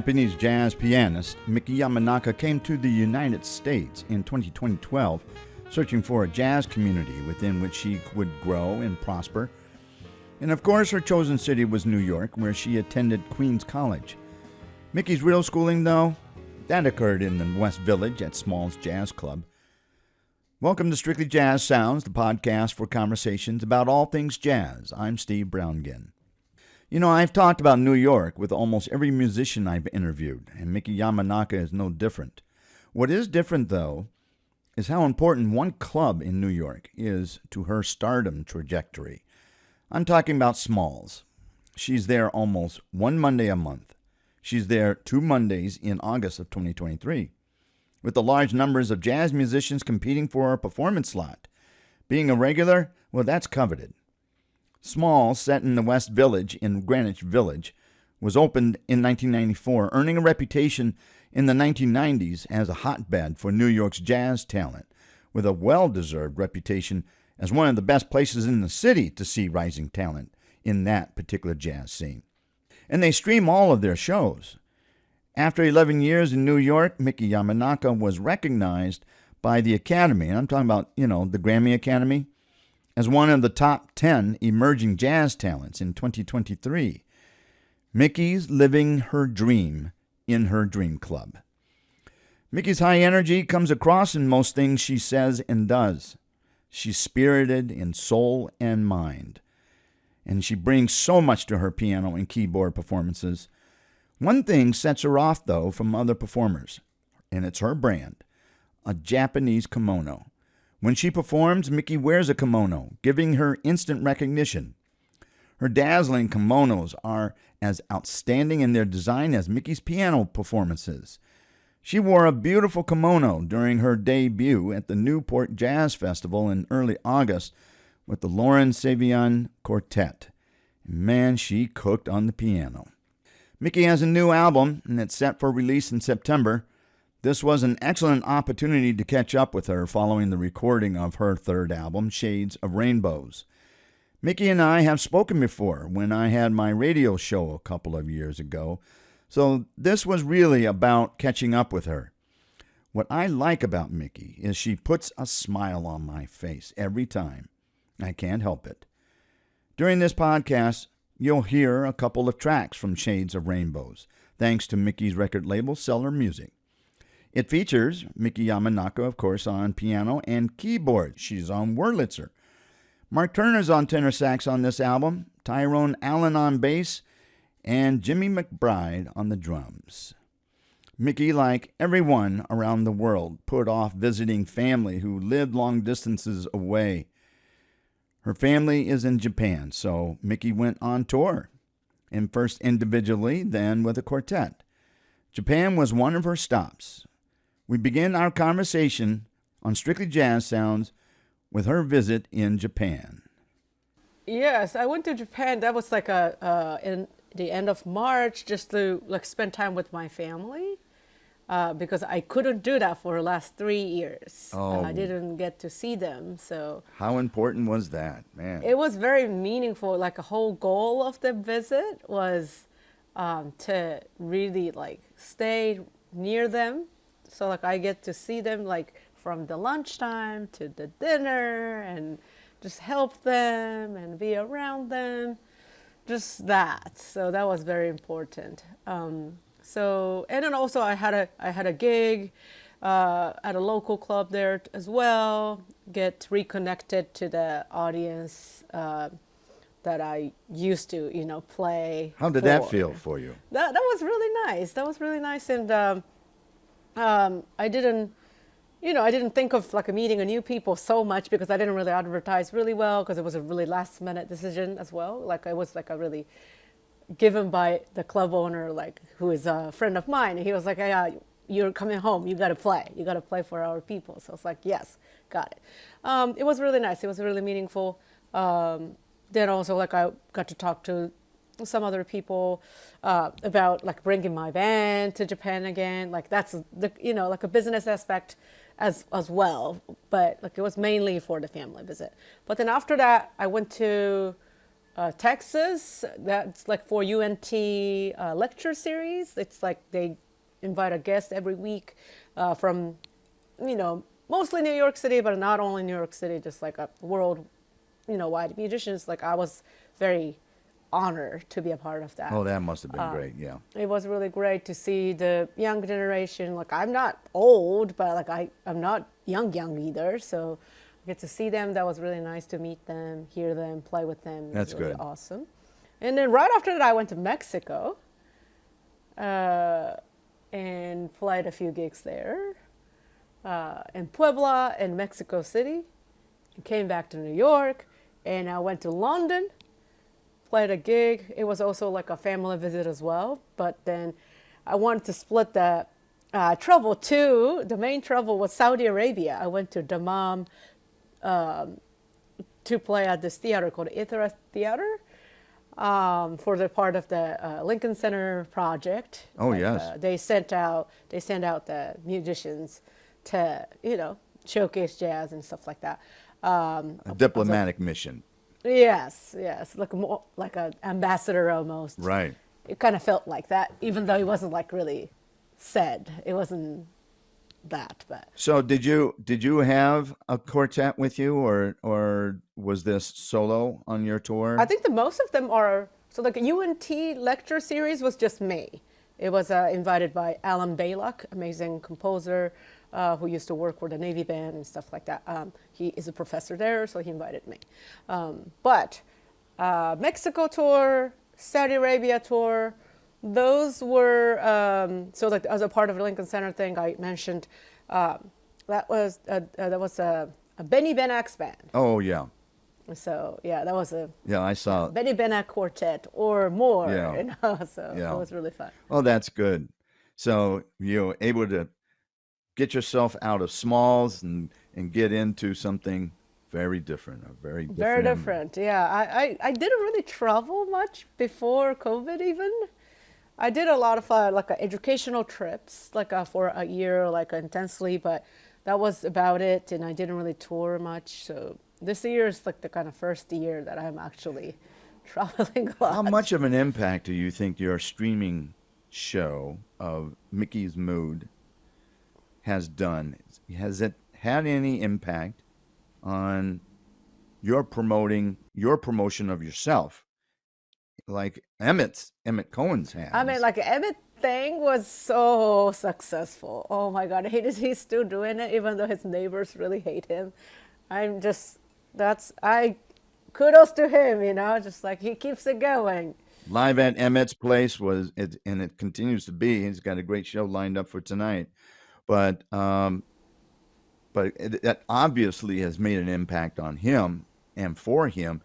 Japanese jazz pianist Miki Yamanaka came to the United States in 2012, searching for a jazz community within which she would grow and prosper. And of course, her chosen city was New York, where she attended Queens College. Miki's real schooling, though, that occurred in the West Village at Small's Jazz Club. Welcome to Strictly Jazz Sounds, the podcast for conversations about all things jazz. I'm Steve Browngen. You know, I've talked about New York with almost every musician I've interviewed, and Miki Yamanaka is no different. What is different, though, is how important one club in New York is to her stardom trajectory. I'm talking about Smalls. She's there almost one Monday a month. She's there 2 Mondays in August of 2023. With the large numbers of jazz musicians competing for a performance slot, being a regular, well, that's coveted. Smalls, set in the West Village in Greenwich Village, was opened in 1994, earning a reputation in the 1990s as a hotbed for New York's jazz talent, with a well-deserved reputation as one of the best places in the city to see rising talent in that particular jazz scene. And they stream all of their shows. After 11 years in New York, Miki Yamanaka was recognized by the Academy, and I'm talking about, the Grammy Academy, as one of the top 10 emerging jazz talents in 2023. Miki's living her dream in her dream club. Miki's high energy comes across in most things she says and does. She's spirited in soul and mind, and she brings so much to her piano and keyboard performances. One thing sets her off, though, from other performers, and it's her brand, a Japanese kimono. When she performs, Miki wears a kimono, giving her instant recognition. Her dazzling kimonos are as outstanding in their design as Miki's piano performances. She wore a beautiful kimono during her debut at the Newport Jazz Festival in early August with the Lauren Savion Quartet. Man, she cooked on the piano. Miki has a new album, and it's set for release in September. This was an excellent opportunity to catch up with her following the recording of her third album, Shades of Rainbows. Miki and I have spoken before when I had my radio show a couple of years ago, so this was really about catching up with her. What I like about Miki is she puts a smile on my face every time. I can't help it. During this podcast, you'll hear a couple of tracks from Shades of Rainbows, thanks to Miki's record label, Cellar Music. It features Miki Yamanaka, of course, on piano and keyboard. She's on Wurlitzer. Mark Turner's on tenor sax on this album, Tyrone Allen on bass, and Jimmy Macbride on the drums. Miki, like everyone around the world, put off visiting family who lived long distances away. Her family is in Japan, so Miki went on tour, and first individually, then with a quartet. Japan was one of her stops. We begin our conversation on Strictly Jazz Sounds with her visit in Japan. Yes, I went to Japan. That was in the end of March, just to spend time with my family, because I couldn't do that for the last 3 years. Oh. I didn't get to see them. So how important was that, man? It was very meaningful. Like a whole goal of the visit was to really stay near them. So I get to see them from the lunchtime to the dinner and just help them and be around them. Just that. So that was very important. And then also I had a gig at a local club there as well. Get reconnected to the audience that I used to play. How did that feel for you? That was really nice. That was really nice. And I didn't think of meeting a new people so much because I didn't really advertise really well because it was a really last minute decision as well. It was a really given by the club owner, who is a friend of mine. And he was like, "Hey, you're coming home. You got to play. You got to play for our people." So I was like, "Yes, got it." It was really nice. It was really meaningful. Then also I got to talk to some other people about bringing my band to Japan again. That's a business aspect as well, but it was mainly for the family visit. But then after that, I went to Texas. That's like for UNT lecture series. It's like they invite a guest every week from, mostly New York City, but not only New York City, just like a world, wide musicians. Like I was very honored to be a part of that. Oh, that must have been great. Yeah. It was really great to see the young generation. Like I'm not old, but like I'm not young either. So I get to see them. That was really nice to meet them, hear them, play with them. That's really good. Awesome. And then right after that, I went to Mexico and played a few gigs there in Puebla and Mexico City. And came back to New York, and I went to London. Played a gig. It was also like a family visit as well. But then I wanted to split the travel too. The main travel was Saudi Arabia. I went to Dammam to play at this theater called Ithra Theater for the part of the Lincoln Center project. Oh, yes. They sent out the musicians to showcase jazz and stuff like that. A diplomatic mission. Yes, like more like an ambassador almost. Right. It kind of felt like that, even though it wasn't like really said. It wasn't that, but. So did you have a quartet with you, or was this solo on your tour? I think the most of them are, so like a UNT lecture series was just me. It was invited by Alan Baylock, amazing composer who used to work for the Navy Band and stuff like that. He is a professor there, so he invited me. But Mexico tour, Saudi Arabia tour, those were, so like as a part of the Lincoln Center thing I mentioned, that was a Benny Benak's band. Oh, yeah. So yeah, that was a I saw Benny Benak quartet or more. Yeah. So Yeah. it was really fun. Oh, that's good. So you're able to get yourself out of smalls and get into something very different, very different. Very different, yeah. I didn't really travel much before COVID even. I did a lot of like educational trips, like for a year, like intensely, but that was about it, and I didn't really tour much. So this year is like the kind of first year that I'm actually traveling a lot. How much of an impact do you think your streaming show of Mickey's Mood has done? Has it had any impact on your promotion of yourself, like Emmett Cohen's has? I mean, like Emmett thing was so successful. Oh my God, he's still doing it, even though his neighbors really hate him. Kudos to him, just like he keeps it going. Live at Emmett's place and it continues to be. He's got a great show lined up for tonight, but that obviously has made an impact on him and for him.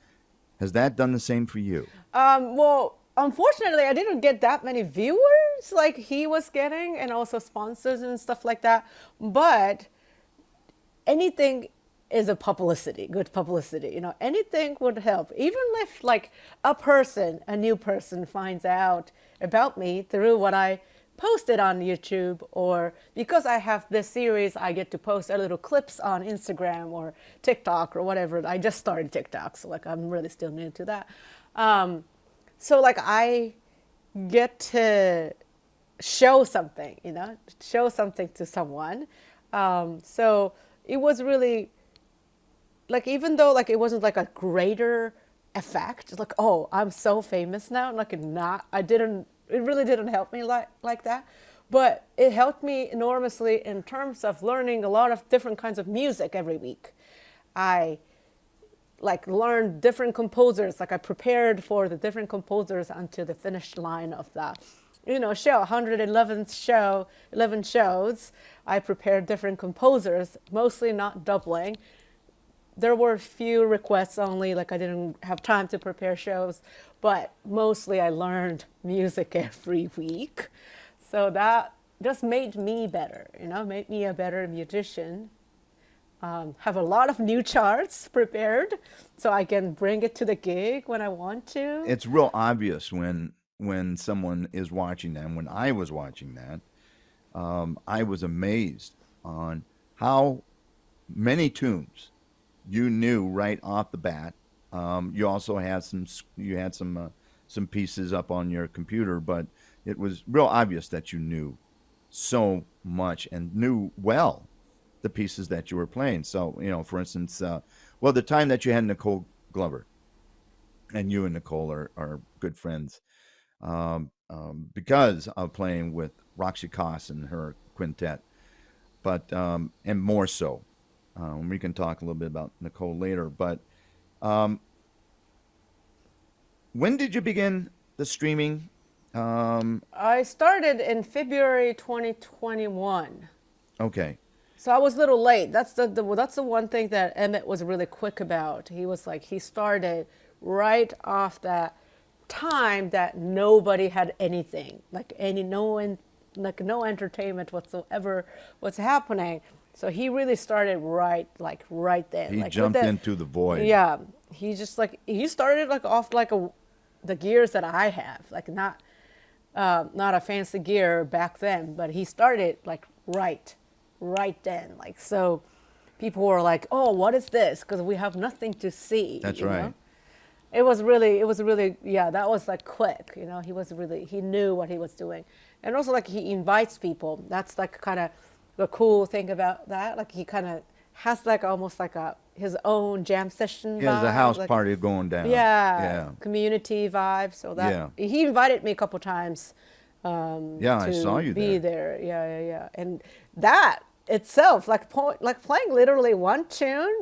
Has that done the same for you? Well, unfortunately, I didn't get that many viewers like he was getting, and also sponsors and stuff like that. But anything is good publicity. Anything would help. Even if like a new person finds out about me through what I posted on YouTube, or because I have this series, I get to post a little clips on Instagram or TikTok or whatever. I just started TikTok, so like I'm really still new to that. So like I get to show something, to someone. So it was really like, even though like it wasn't like a greater effect, like, oh, I'm so famous now, like it really didn't help me like that. But it helped me enormously in terms of learning a lot of different kinds of music every week. I like learned different composers, like I prepared for the different composers until the finish line of the show, 111th show, 11 shows. I prepared different composers, mostly not doubling. There were few requests only, like I didn't have time to prepare shows, but mostly I learned music every week. So that just made me better, made me a better musician. Have a lot of new charts prepared so I can bring it to the gig when I want to. It's real obvious when someone is watching that. When I was watching that, I was amazed on how many tunes you knew right off the bat You also had some pieces up on your computer, but it was real obvious that you knew so much and knew well the pieces that you were playing. So, for instance, the time that you had Nicole Glover, and you and Nicole are good friends because of playing with Roxy Coss and her quintet, but and more so. We can talk a little bit about Nicole later, but when did you begin the streaming? I started in February 2021. Okay. So I was a little late. That's the one thing that Emmett was really quick about. He was like, he started right off that time that nobody had anything, like no entertainment whatsoever was happening. So he really started right then. He like jumped into the void. Yeah, he started off the gears that I have, not a fancy gear back then, but he started right then. So people were like, "Oh, what is this?" Because we have nothing to see. That's right. Know? It was really, yeah, that was quick. He knew what he was doing. And also he invites people. That's kind of the cool thing about that. He kind of has almost his own jam session vibe. Yeah, there's a house party going down. Yeah. Community vibe. So that he invited me a couple times I saw you be there. Yeah. And that itself, playing literally one tune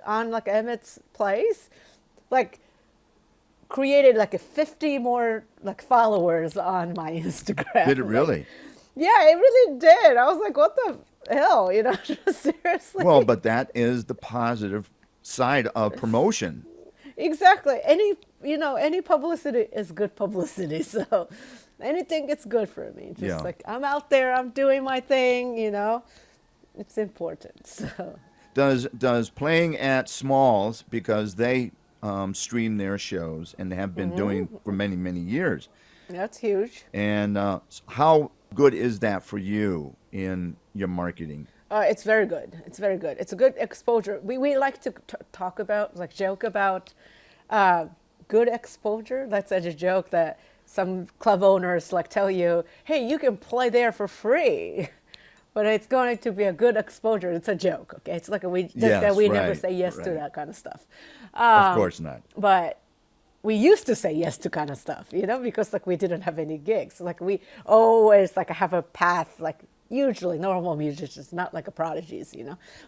on Emmett's place, created 50 more followers on my Instagram. Did it really? Yeah, it really did. I was like, what the hell? Seriously. Well, but that is the positive side of promotion. Exactly. Any publicity is good publicity. So anything is good for me. Just I'm out there, I'm doing my thing, it's important. So does playing at Smalls, because they stream their shows and have been doing for many, many years. That's huge. And how good is that for you in your marketing? It's very good. It's very good. It's a good exposure. We like to talk about, joke about good exposure. That's such a joke that some club owners tell you, hey, you can play there for free. But it's going to be a good exposure. It's a joke, okay? It's we never say yes to that kind of stuff. Of course not. But we used to say yes to kind of stuff, because we didn't have any gigs. We always have a path, usually normal musicians, not a prodigies,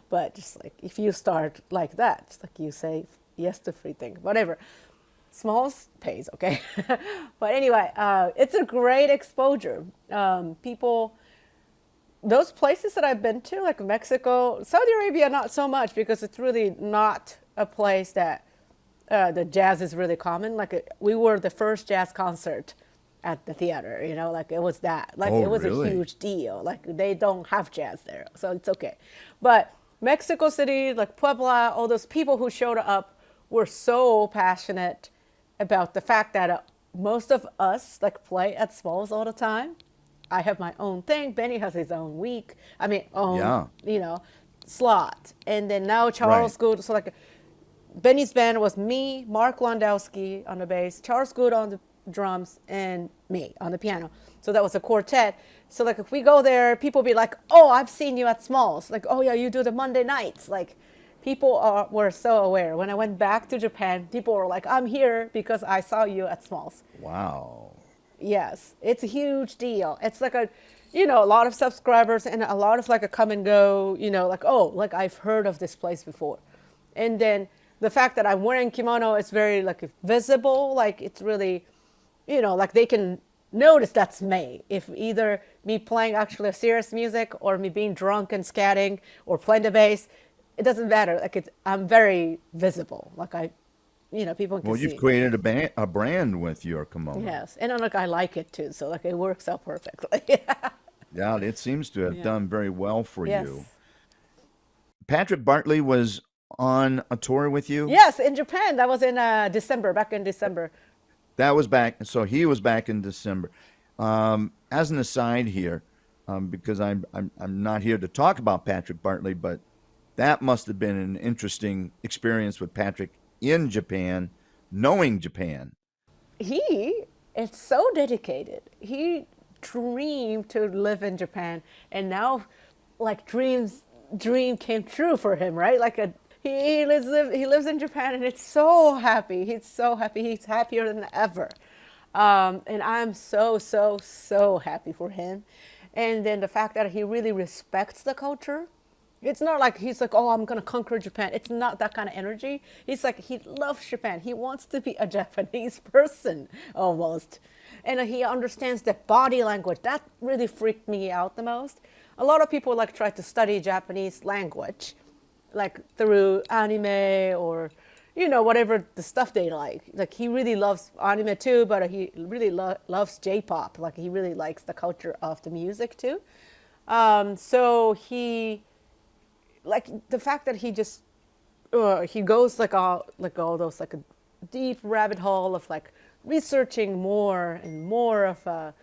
But just if you start like that, just you say yes to free thing, whatever. Smalls pays, okay? But anyway, it's a great exposure. People. Those places that I've been to, Mexico, Saudi Arabia, not so much, because it's really not a place that the jazz is really common. We were the first jazz concert at the theater, it was that. It was really? A huge deal. They don't have jazz there, so it's okay. But Mexico City, Puebla, all those people who showed up were so passionate about the fact that most of us play at Smalls all the time. I have my own thing. Benny has his own slot. And then now Charles Good. So Benny's band was me, Mark Landowski on the bass, Charles Good on the drums, and me on the piano. So that was a quartet. So if we go there, people be like, oh, I've seen you at Smalls. Oh yeah, you do the Monday nights. People were so aware. When I went back to Japan, people were like, I'm here because I saw you at Smalls. Wow. Yes, it's a huge deal. It's a lot of subscribers and a lot of a come and go, I've heard of this place before. And then the fact that I'm wearing kimono, it's very visible, it's really, they can notice that's me. If either me playing actually serious music or me being drunk and scatting or playing the bass, it doesn't matter. I'm very visible. People can see. Well, you've created a brand with your kimono. Yes, and I like it too, so it works out perfectly. Yeah, it seems to have done very well for you. Patrick Bartley was on a tour with you? Yes, in Japan. That was in December, back in December. That was back, so he was back in December. As an aside here, because I'm not here to talk about Patrick Bartley, but that must have been an interesting experience with Patrick in Japan, knowing Japan. He is so dedicated. He dreamed to live in Japan, and now, like dream came true for him, right? He lives in Japan, and it's so happy. He's so happy. He's happier than ever, and I'm so happy for him. And then the fact that he really respects the culture. It's not like he's like, oh, I'm going to conquer Japan. It's not that kind of energy. He's like, he loves Japan. He wants to be a Japanese person almost. And he understands the body language. That really freaked me out the most. A lot of people like try to study Japanese language, like through anime or, whatever the stuff they like. Like he really loves anime too, but he really loves J-pop. Like he really likes the culture of the music too. So he, like the fact that he just he goes like all those like a deep rabbit hole of like researching more and more of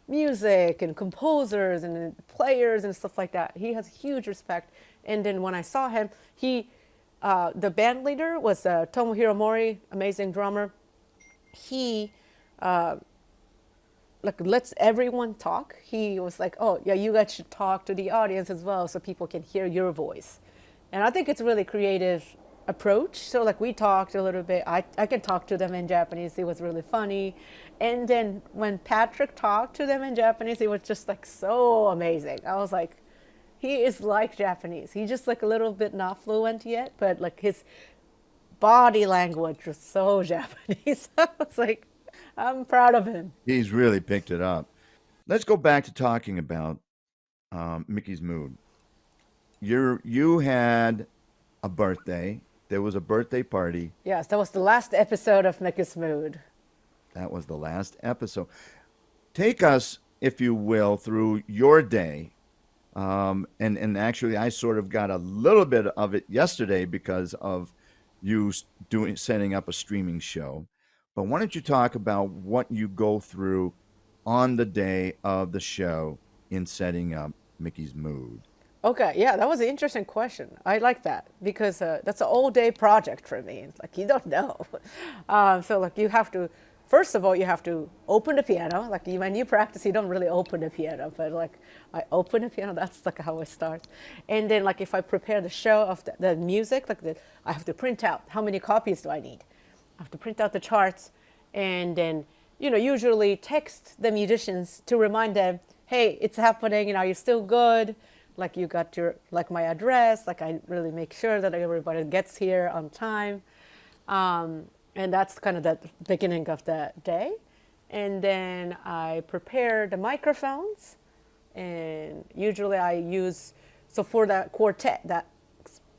music and composers and players and stuff like that. He has huge respect. And then when I saw him, the band leader was Tomohiro Mori, amazing drummer. He like lets everyone talk. He was like, oh yeah, you guys should talk to the audience as well so people can hear your voice. And I think it's a really creative approach. So like we talked a little bit. I can talk to them in Japanese. It was really funny. And then when Patrick talked to them in Japanese, it was just like so amazing. I was like, he is like Japanese. He's just like a little bit not fluent yet, but like his body language was so Japanese. I was like, I'm proud of him. He's really picked it up. Let's go back to talking about Mickey's Mood. You had a birthday. There was a birthday party. Yes, that was the last episode of Mickey's Mood. That was the last episode. Take us, if you will, through your day. And actually, I sort of got a little bit of it yesterday because of you setting up a streaming show. But why don't you talk about what you go through on the day of the show in setting up Mickey's Mood? Okay, yeah, that was an interesting question. I like that because that's an all-day project for me. It's like you don't know. So like you have to, first of all, you have to open the piano. Like when you practice, you don't really open the piano, but like I open the piano. That's like how it starts. And then like if I prepare the show of the music, I have to print out how many copies do I need. I have to print out the charts, and then usually text the musicians to remind them, hey, it's happening. Are you still good? Like you got my address. Like I really make sure that everybody gets here on time. And that's kind of the beginning of the day. And then I prepare the microphones, and usually I use, so for the quartet,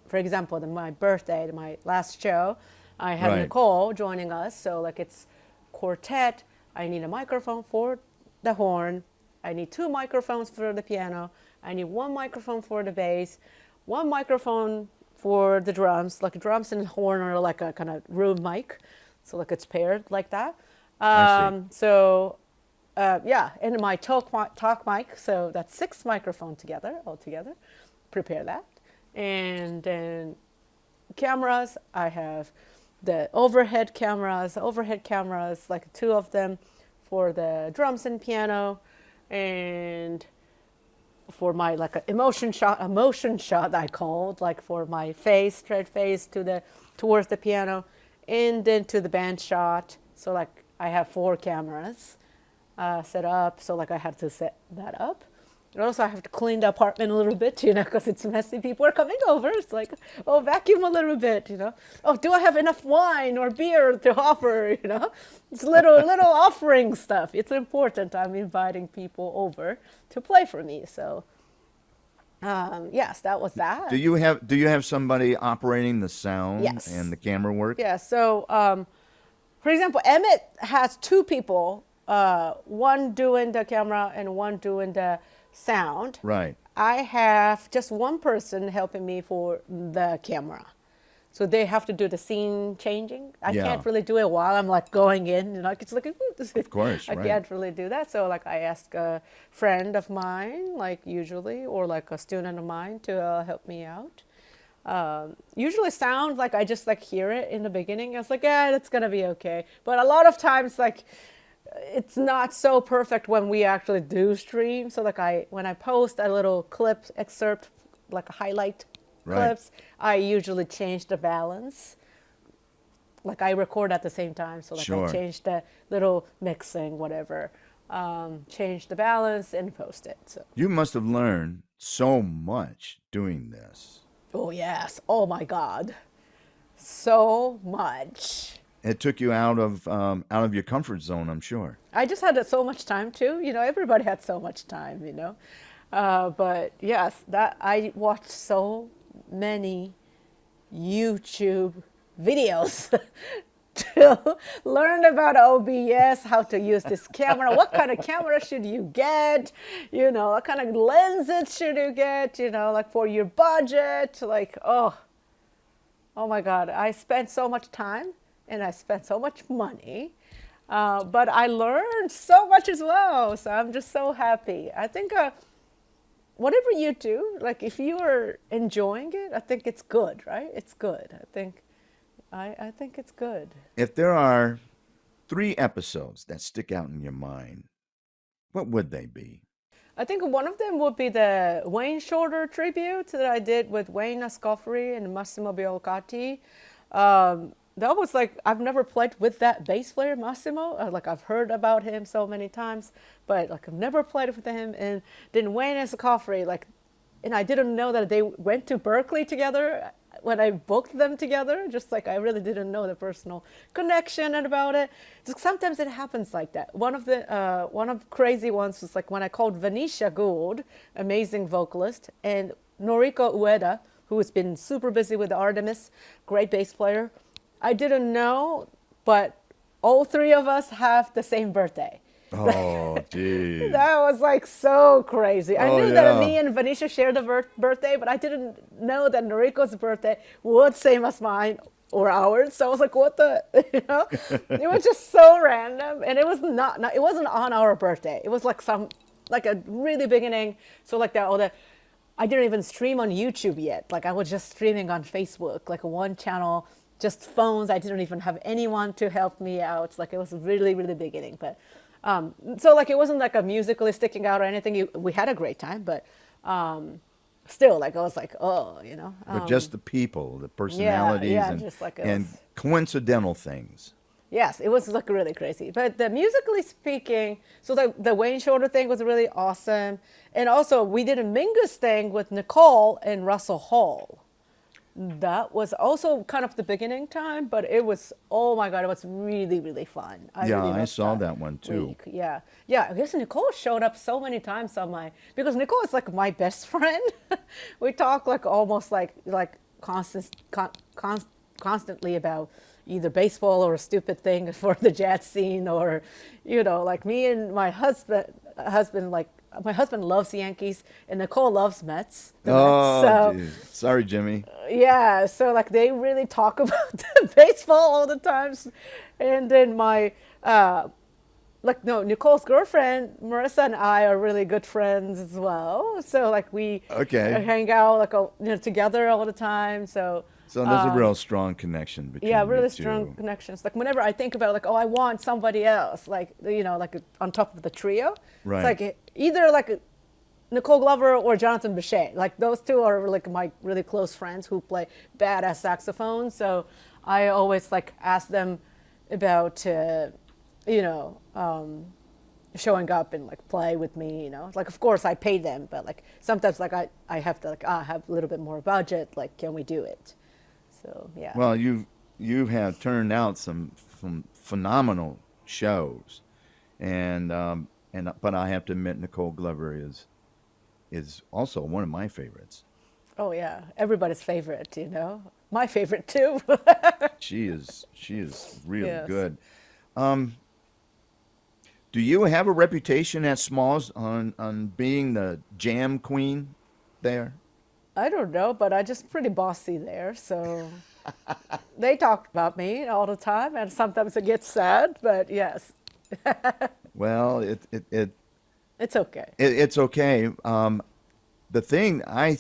for example, my birthday, my last show, I had Right. Nicole joining us. So like it's quartet. I need a microphone for the horn. I need 2 microphones for the piano. I need 1 microphone for the bass, 1 microphone for the drums. Like drums and horn are like a kind of room mic. So like it's paired like that. I see. Yeah, and my talk mic. So that's 6 microphones altogether. Prepare that. And then cameras, I have the overhead cameras, like 2 of them for the drums and piano, and for my like a motion shot I called, like for my straight face towards the piano, and then to the band shot. So like I have 4 cameras set up. So like I have to set that up. And also I have to clean the apartment a little bit, because it's messy. People are coming over. It's like, oh, vacuum a little bit, Oh, do I have enough wine or beer to offer, It's little offering stuff. It's important. I'm inviting people over to play for me. So, yes, that was that. Do you have somebody operating the sound Yes. and the camera work? Yeah, so for example, Emmett has 2 people, one doing the camera and one doing the sound. Right. I have just 1 person helping me for the camera. So they have to do the scene changing. I Yeah. can't really do it while I'm like going in, it's like, Of course, I right. can't really do that. So like I ask a friend of mine, like usually, or like a student of mine to help me out. Usually sound like I just like hear it in the beginning. I was like, yeah, it's gonna be okay. But a lot of times, like, it's not so perfect when we actually do stream. So like when I post a little clip excerpt, like a highlight clips, I usually change the balance. Like I record at the same time, so like I change the little mixing, whatever, change the balance and post it. So You must have learned so much doing this. oh yes, oh my God, so much. It took you out of your comfort zone, I'm sure. I just had so much time too. You know, everybody had so much time. You know, but yes, that I watched so many YouTube videos to learn about OBS, how to use this camera, what kind of camera should you get, you know, what kind of lenses should you get, you know, like for your budget, like, oh my God, I spent so much time and I spent so much money, but I learned so much as well, so I'm just so happy. I think whatever you do, like if you are enjoying it, I think it's good, right? It's good. I think it's good. If there are 3 episodes that stick out in your mind, what would they be? I think one of them would be the Wayne Shorter tribute that I did with Wayne Ascoffrey and Massimo Biolcati. That was like, I've never played with that bass player, Massimo. Like I've heard about him so many times, but like I've never played with him. And then Wayne Ascoffrey, like, and I didn't know that they went to Berkeley together when I booked them together. Just like I really didn't know the personal connection and about it. Just sometimes it happens like that. One of the crazy ones was like when I called Venetia Gould, amazing vocalist, and Noriko Ueda, who has been super busy with Artemis, great bass player. I didn't know, but all 3 of us have the same birthday. Oh, geez. That was like so crazy. I knew that me and Venetia shared a birthday, but I didn't know that Noriko's birthday was same as mine or ours. So I was like, what the, you know? It was just so random, and it was not it wasn't on our birthday. It was like like a really beginning. So like I didn't even stream on YouTube yet. Like I was just streaming on Facebook, like one channel, just phones. I didn't even have anyone to help me out. Like it was really, really beginning, but. So like it wasn't like a musically sticking out or anything. We had a great time, but still, like I was like, oh, you know. But just the people, the personalities, and, just like and coincidental things. Yes, it was like really crazy. But the musically speaking, so the Wayne Shorter thing was really awesome, and also we did a Mingus thing with Nicole and Russell Hall. That was also kind of the beginning time, but it was, oh my God, it was really, really fun. I saw that one too. Week. Yeah. I guess Nicole showed up so many times on because Nicole is like my best friend. We talk like almost like constantly about either baseball or a stupid thing for the jazz scene, or, you know, like me and my husband, like, my husband loves the Yankees, and Nicole loves Mets. Sorry, Jimmy. Yeah, so like they really talk about the baseball all the times, and then Nicole's girlfriend Marissa and I are really good friends as well. So like we hang out together all the time. So there's a real strong connection between really you strong two. connections. Like whenever I think about like, oh, I want somebody else, like, you know, like on top of the trio. Right. It's like either like Nicole Glover or Jonathan Bechet. Like those 2 are like my really close friends who play badass saxophone. So I always like ask them about showing up and like play with me, you know. Like of course I pay them, but like sometimes like I have to like have a little bit more budget, like can we do it? So yeah. Well, you have turned out some phenomenal shows, but I have to admit Nicole Glover is also one of my favorites. Oh yeah, everybody's favorite, you know. My favorite too. She is really good. Do you have a reputation at Smalls on being the jam queen there? I don't know, but I'm just pretty bossy there, so they talk about me all the time, and sometimes it gets sad, but yes. Well, it's okay. It's okay. The thing I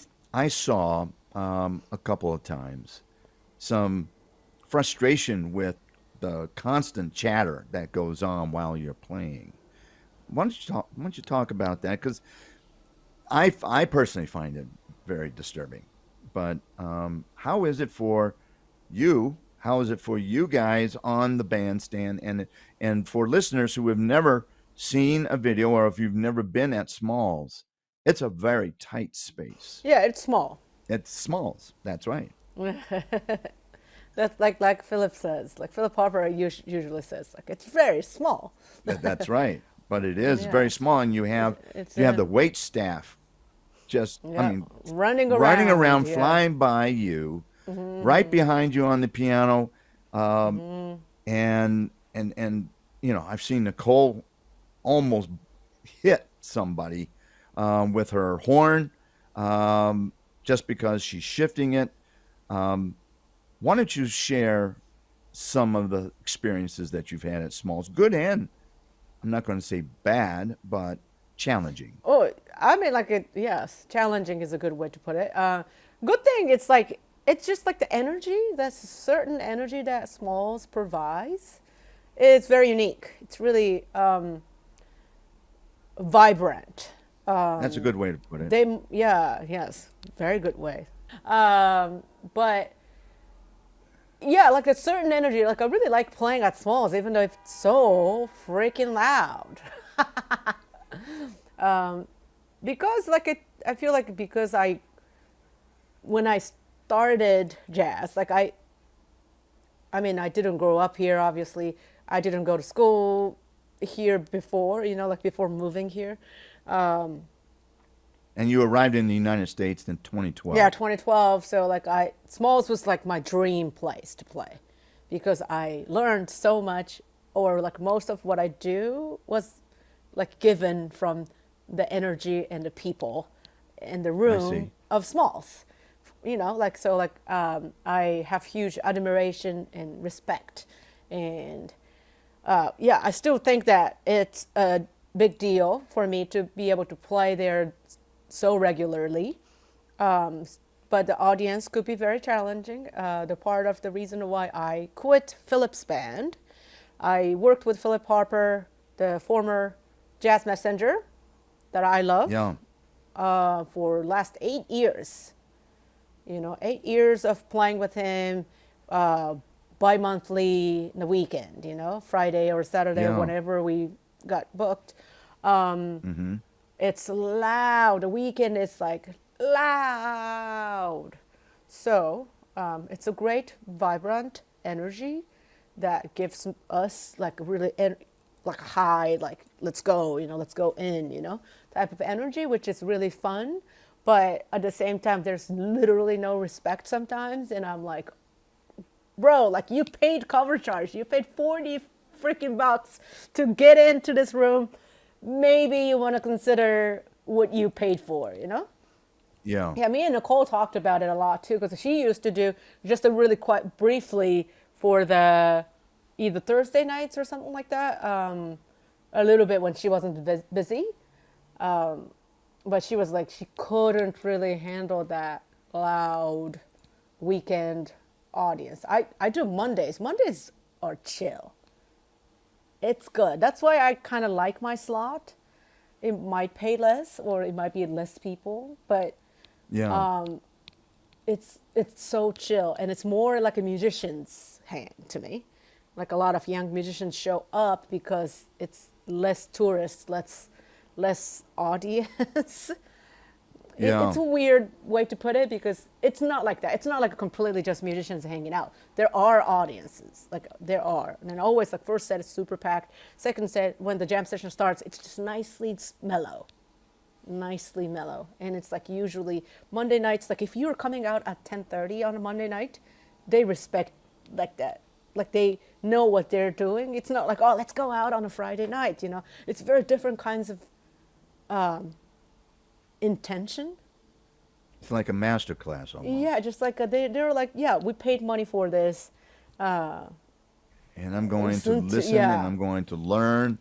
saw a couple of times, some frustration with the constant chatter that goes on while you're playing. Why don't you talk about that? Because I personally find it very disturbing. But how is it for you? How is it for you guys on the bandstand, and for listeners who have never seen a video, or if you've never been at Smalls? It's a very tight space. Yeah, it's small. It's Smalls. That's right. That's like Philip says, like Philip Harper usually says, like it's very small. That's right. But it is Yeah. very small, and you have the wait staff just running around, yeah. flying by you, right behind you on the piano, and I've seen Nicole almost hit somebody with her horn, just because she's shifting it. Why don't you share some of the experiences that you've had at Smalls, good and, I'm not going to say bad, but challenging? Oh, I mean, yes, challenging is a good way to put it. Good thing, it's just like the energy, that's a certain energy that Smalls provides. It's very unique. It's really vibrant. That's a good way to put it. Yes, very good way. But yeah, like a certain energy, like I really like playing at Smalls, even though it's so freaking loud. Because I feel like because when I started jazz, like I mean, I didn't grow up here, obviously. I didn't go to school here before, like before moving here. And you arrived in the United States in 2012. Yeah, 2012. So Smalls was like my dream place to play, because I learned so much, or like most of what I do was like given from the energy and the people in the room of Smalls. I have huge admiration and respect, and I still think that it's a big deal for me to be able to play there so regularly, but the audience could be very challenging. The part of the reason why I quit Philip's band, I worked with Philip Harper, the former jazz messenger that I love, for last 8 years. 8 years of playing with him, bi-monthly in the weekend, Friday or Saturday, whenever we got booked. It's loud. The weekend is like loud. So it's a great, vibrant energy that gives us like really like a high, like let's go, let's go in, type of energy, which is really fun. But at the same time, there's literally no respect sometimes. And I'm like, bro, like you paid cover charge. You paid 40 freaking bucks to get into this room. Maybe you want to consider what you paid for, Yeah. Yeah, me and Nicole talked about it a lot too, because she used to do just a really quite briefly for the either Thursday nights or something like that, a little bit when she wasn't busy. But she was like, she couldn't really handle that loud weekend audience. I do Mondays. Mondays are chill. It's good. That's why I kind of like my slot. It might pay less, or it might be less people, but it's so chill, and it's more like a musician's hang to me. Like a lot of young musicians show up because it's less tourists, less audience. It's a weird way to put it, because it's not like that. It's not like completely just musicians hanging out. There are audiences, there are. And then always first set is super packed. Second set, when the jam session starts, it's just nicely mellow. And it's usually Monday nights, if you're coming out at 10:30 on a Monday night, they respect that. They know what they're doing. It's not oh, let's go out on a Friday night, It's very different kinds of intention. It's like a master class almost. Yeah, just they're like, yeah, we paid money for this. And I'm going to listen, and I'm going to learn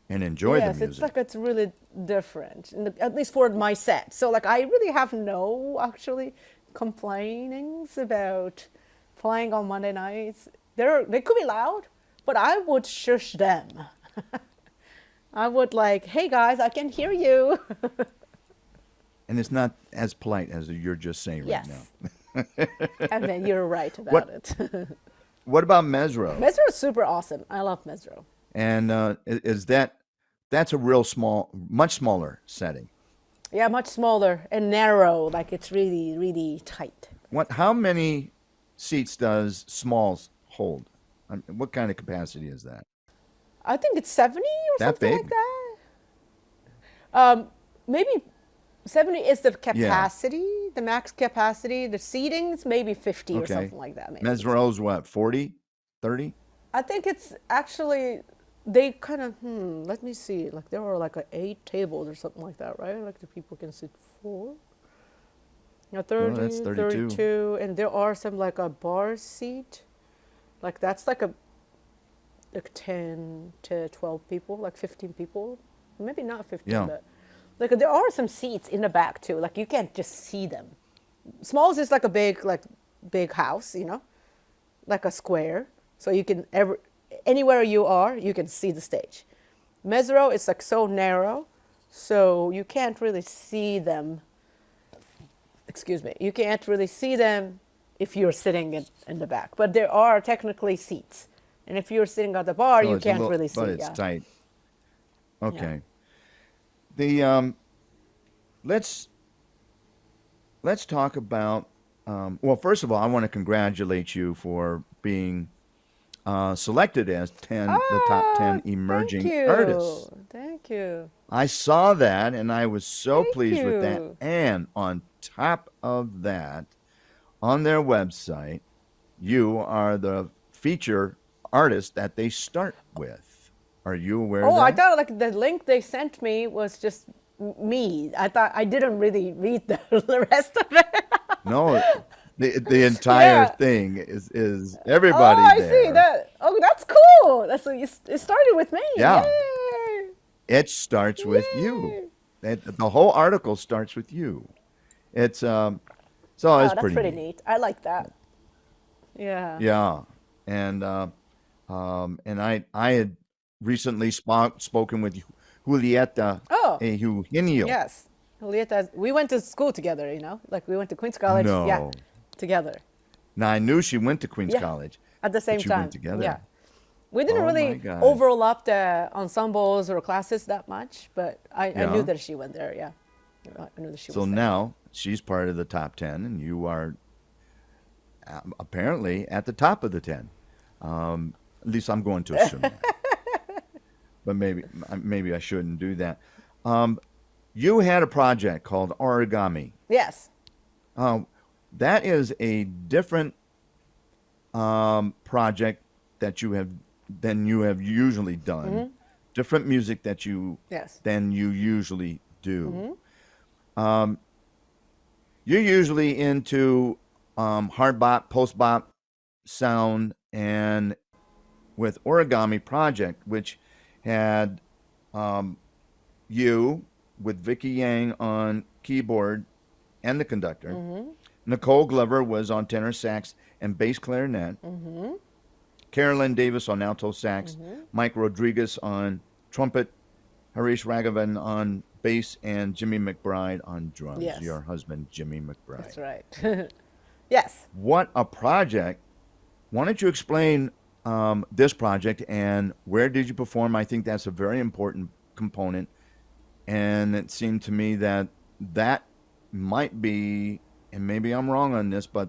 and enjoy the music. Yes, it's really different, at least for my set. So I really have no actually complainings about playing on Monday nights. They could be loud, but I would shush them. I would like, hey guys, I can hear you. And it's not as polite as you're just saying right Yes. now. And then you're right about What it. What about Mezzrow? Mezzrow is super awesome. I love Mezzrow. And is that's a real small, much smaller setting? Yeah, much smaller and narrow. Like it's really, really tight. How many seats does Smalls hold? What kind of capacity is that? I think it's 70 or That something big? like that. Maybe 70 is the capacity, the max capacity. The seatings, maybe 50 or Okay. something like that. Maybe. Mezzrow's what, 40, 30? I think it's actually, they kind of, let me see. Like there are like 8 tables or something like that, right? Like the people can sit 4. Yeah, 30, that's 32. 32. And there are some like a bar seat. Like that's like 10 to 12 people, like 15 people. Maybe not 15, Yeah. but like there are some seats in the back too. Like you can't just see them. Smalls is like a big house, like a square. So you can anywhere you are, you can see the stage. Mezzrow is like so narrow, so you can't really see them. Excuse me. You can't really see them if you're sitting in the back. But there are technically seats. And if you're sitting at the bar, So you it's a can't little- really see. But it's Yeah. tight. Okay. The let's talk about. Well, first of all, I want to congratulate you for being selected as the top 10 emerging Thank you. artists. Thank you. I saw that and I was so Thank pleased with that. you. And on top of that, on their website, you are the feature artist that they start with. Are you aware of Oh, that? I thought like the link they sent me was just me. I thought I didn't really read the rest of it. No, the entire Yeah. thing is everybody Oh, I there. see that. Oh, that's cool. That's it started with me. Yeah. Yay. It starts with you. The whole article starts with you. It's so it's Oh, that's pretty pretty neat. neat. I like that. Yeah. Yeah, and I had recently spoken with Julieta Oh, Eugenio. yes. Julieta, we went to school together, like we went to Queens College. Yeah, No. together. Now I knew she went to Queens Yeah, College, at the same but you time. went together. Yeah. We didn't Oh my really God. overlap the ensembles or classes that much, but I Yeah. knew that she went there, yeah. I knew that she So was there. now she's part of the top 10, and you are apparently at the top of the 10. At least I'm going to assume that. But maybe I shouldn't do that. You had a project called Origami. Yes. That is a different project than you have usually done. Different music Yes. than you usually do. You're usually into hard bop, post bop sound, and with Origami Project, which had you with Vicky Yang on keyboard and the conductor. Nicole Glover was on tenor sax and bass clarinet. Carolyn Davis on alto sax. Mike Rodriguez on trumpet. Harish Raghavan on bass, and Jimmy Macbride on drums. Yes. Your husband, Jimmy Macbride. That's right. Yes. What a project. Why don't you explain this project and where did you perform? I think that's a very important component. And it seemed to me that might be, and maybe I'm wrong on this, but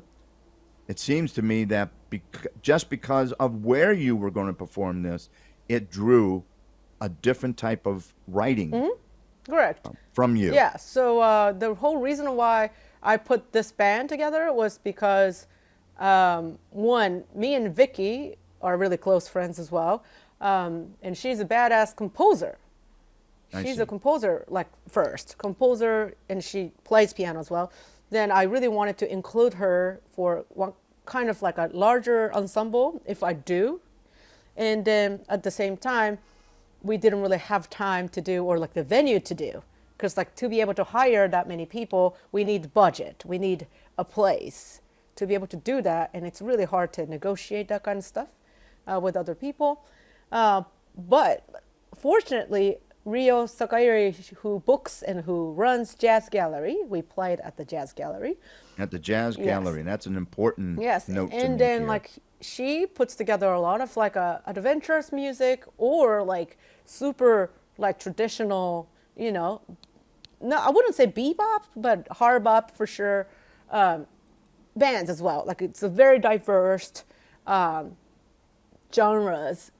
it seems to me that just because of where you were going to perform this, it drew a different type of writing Correct. from you. Yeah, so the whole reason why I put this band together was because, one, me and Vicky are really close friends as well, and she's a badass composer. I She's see. a composer, like first composer, and she plays piano as well. Then I really wanted to include her for one kind of like a larger ensemble, if I do. And then at the same time, we didn't really have time to do, or like the venue to do, because like to be able to hire that many people, we need budget, we need a place to be able to do that, and it's really hard to negotiate that kind of stuff with other people. But fortunately, Ryo Sakairi, who books and who runs Jazz Gallery, we played at the Jazz Gallery. At the Jazz Gallery, that's an important note to and make then here. like she puts together a lot of like adventurous music or like super like traditional, you know, no, I wouldn't say bebop, but hard bop for sure, bands as well. Like it's a very diverse genres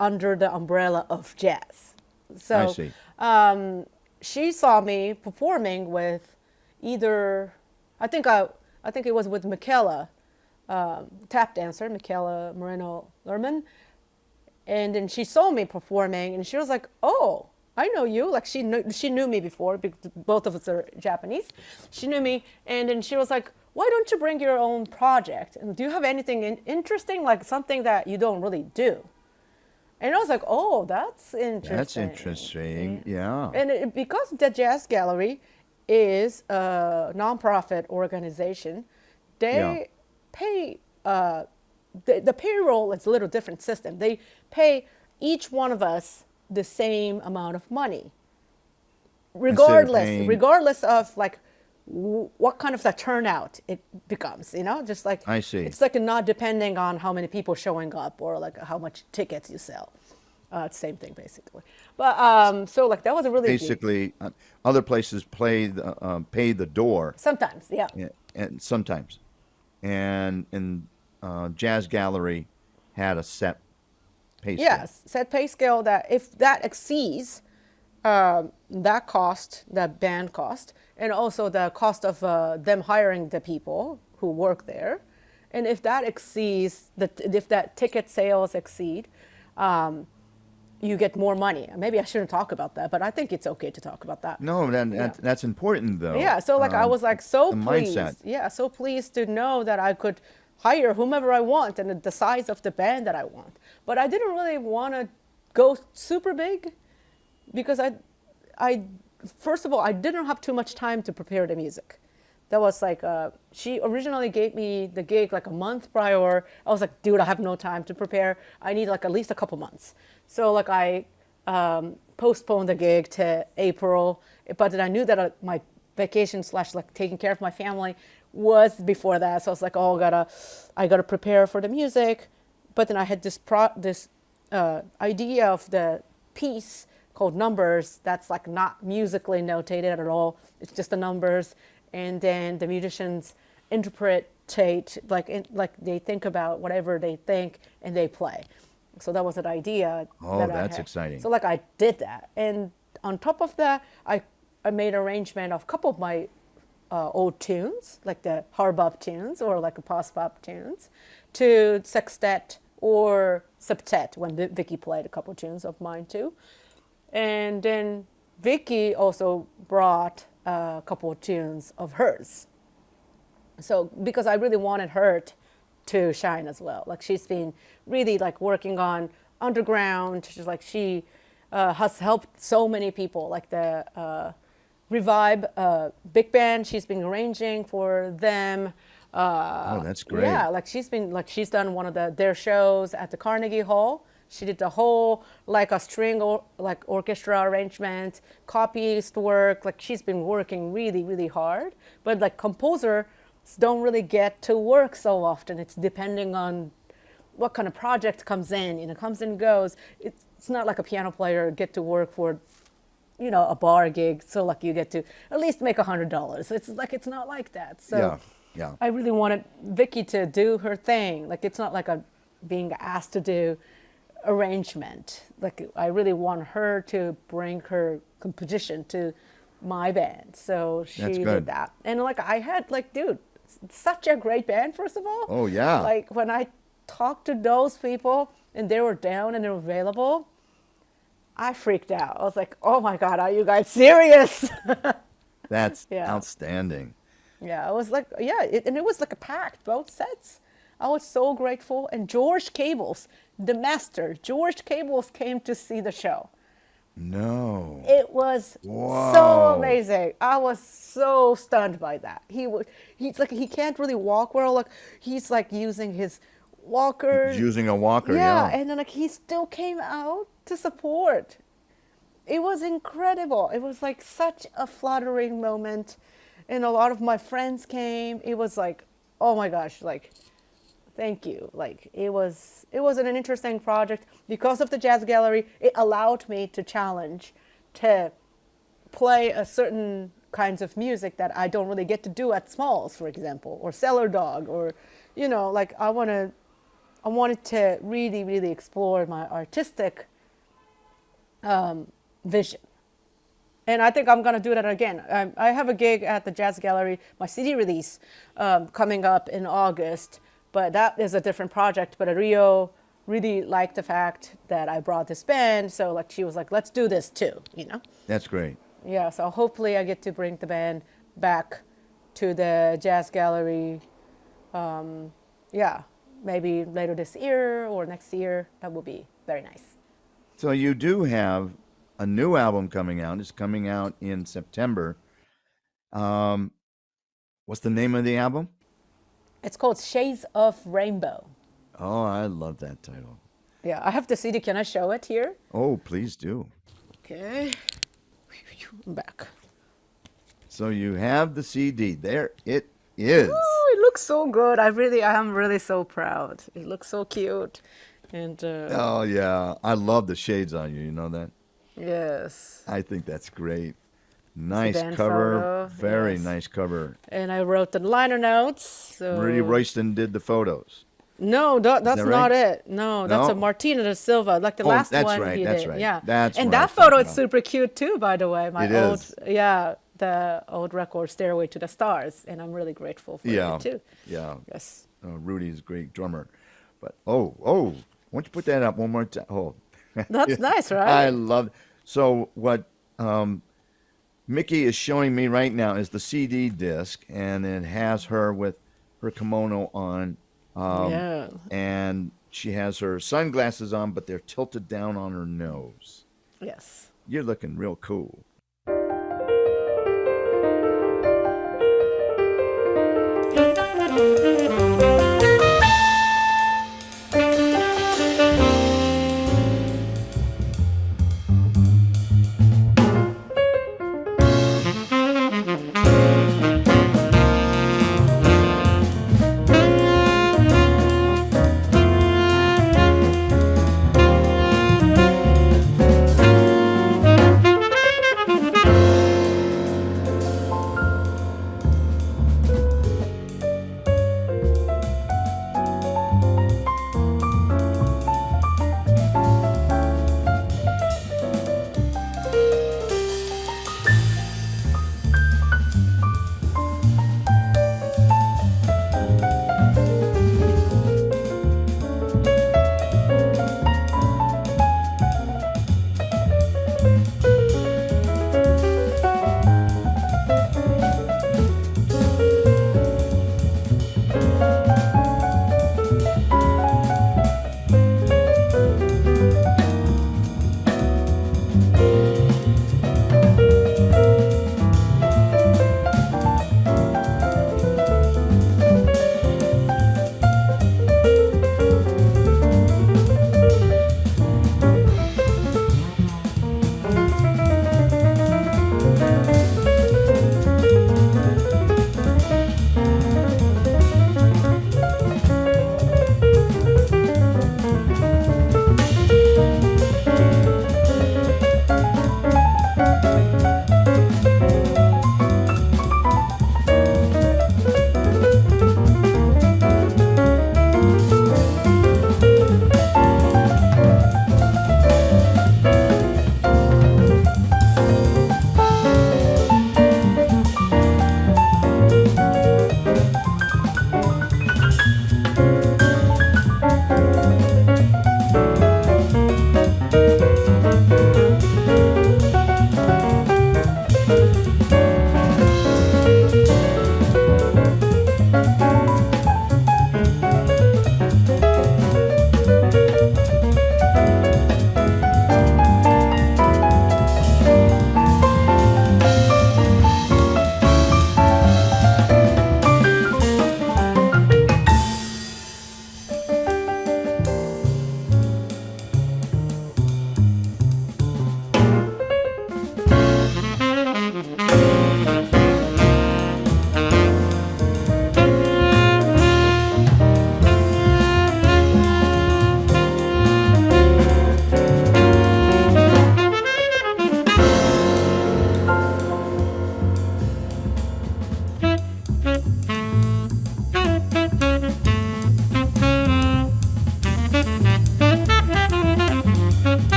under the umbrella of jazz. So I see. She saw me performing with either, I think it was with Michaela, tap dancer, Michaela Moreno Lerman. And then she saw me performing and she was like, oh, I know you. Like she knew me before, because both of us are Japanese. She knew me. And then she was like, why don't you bring your own project? And do you have anything interesting, like something that you don't really do? And I was like, oh, that's interesting. That's interesting, yeah. And because the Jazz Gallery is a nonprofit organization, they pay, the payroll is a little different system. They pay each one of us the same amount of money, regardless of like what kind of the turnout it becomes, you know, just like I see. It's like not depending on how many people showing up or like how much tickets you sell. Same thing basically. But so like that was a really basically other places pay the door sometimes, yeah, and sometimes, and Jazz Gallery had a set pay scale. Yes, set pay scale that if that exceeds that cost, that band cost, and also the cost of them hiring the people who work there, and if that exceeds, if that ticket sales exceed, you get more money. Maybe I shouldn't talk about that, but I think it's okay to talk about that. No, that's important though. Yeah, so like I was like so pleased. Mindset. Yeah, so pleased to know that I could hire whomever I want and the size of the band that I want. But I didn't really want to go super big because I first of all, I didn't have too much time to prepare the music. That was like, she originally gave me the gig like a month prior. I was like, dude, I have no time to prepare. I need like at least a couple months. So like I postponed the gig to April, but then I knew that my vacation / like taking care of my family was before that. So I was like, oh, I gotta prepare for the music. But then I had this idea of the piece called Numbers that's like not musically notated at all. It's just the numbers. And then the musicians interpretate, like they think about whatever they think and they play. So that was an idea. Oh, that's exciting. So like I did that. And on top of that, I made arrangement of a couple of my old tunes, like the hard bop tunes or like a post bop tunes, to sextet or septet when Vicky played a couple of tunes of mine too. And then Vicky also brought a couple of tunes of hers. So because I really wanted her to shine as well. Like she's been really like working on underground. She's like she has helped so many people. Like the Revive big band. She's been arranging for them. Oh, that's great. Yeah, like she's done one of their shows at the Carnegie Hall. She did the whole like a string or like orchestra arrangement, copyist work. Like she's been working really, really hard. But like composers don't really get to work so often. It's depending on what kind of project comes in. You know, comes and goes. It's not like a piano player get to work for, you know, a bar gig. So like you get to at least make $100. It's like it's not like that. So yeah. I really wanted Vicky to do her thing. Like it's not like being asked to do arrangement. Like I really want her to bring her composition to my band. So she did that. And like I had like, dude, such a great band, first of all. Oh yeah. Like when I talked to those people and they were down and they were available, I freaked out. I was like, oh my God, are you guys serious? That's outstanding. Yeah, I was like, and it was like a packed, both sets. I was so grateful. And George Cables, the master, George Cables came to see the show. No. It was so Whoa. amazing. I was so stunned by that. He's like, he can't really walk well. Like, he's like using his walker. He's using a walker, Yeah, yeah. and then like he still came out to support. It was incredible. It was like such a flattering moment, and a lot of my friends came. It was like, oh my gosh, like, thank you. Like, it was an interesting project because of the jazz gallery. It allowed me to challenge, to play a certain kinds of music that I don't really get to do at Smalls, for example, or Cellar Dog, or, you know, like I wanted to really, really explore my artistic vision. And I think I'm going to do that again. I have a gig at the Jazz Gallery, my CD release, coming up in August, but that is a different project. But Rio really liked the fact that I brought this band, so like she was like, let's do this too, you know? That's great. Yeah, so hopefully I get to bring the band back to the Jazz Gallery, yeah, maybe later this year or next year. That would be very nice. So you do have a new album coming out. It's coming out in September. What's the name of the album? It's called Shades of Rainbow. Oh, I love that title. Yeah, I have the CD. Can I show it here? Oh, please do. Okay. I'm back. So you have the CD. There it is. Oh, it looks so good. I am really so proud. It looks so cute. And Oh, yeah. I love the shades on you. You know that? yes. I think that's great. Nice band cover. photo, Very yes. nice cover. And I wrote the liner notes. So Rudy Royston did the photos. No, that's that not right? it. No, that's No? a Martina da Silva, like the Oh, last that's one right, he that's did. right. Yeah, That's and what I that was photo thinking is of. super cute too, by the way. My It old, is. yeah, the old record Stairway to the Stars, and I'm really grateful for Yeah. it too. Yeah. Yes. Rudy's a great drummer. But, why don't you put that up one more time? Oh. That's nice, right? I love it. So what Miki is showing me right now is the CD disc, and it has her with her kimono on. Yeah. And she has her sunglasses on, but they're tilted down on her nose. Yes. You're looking real cool.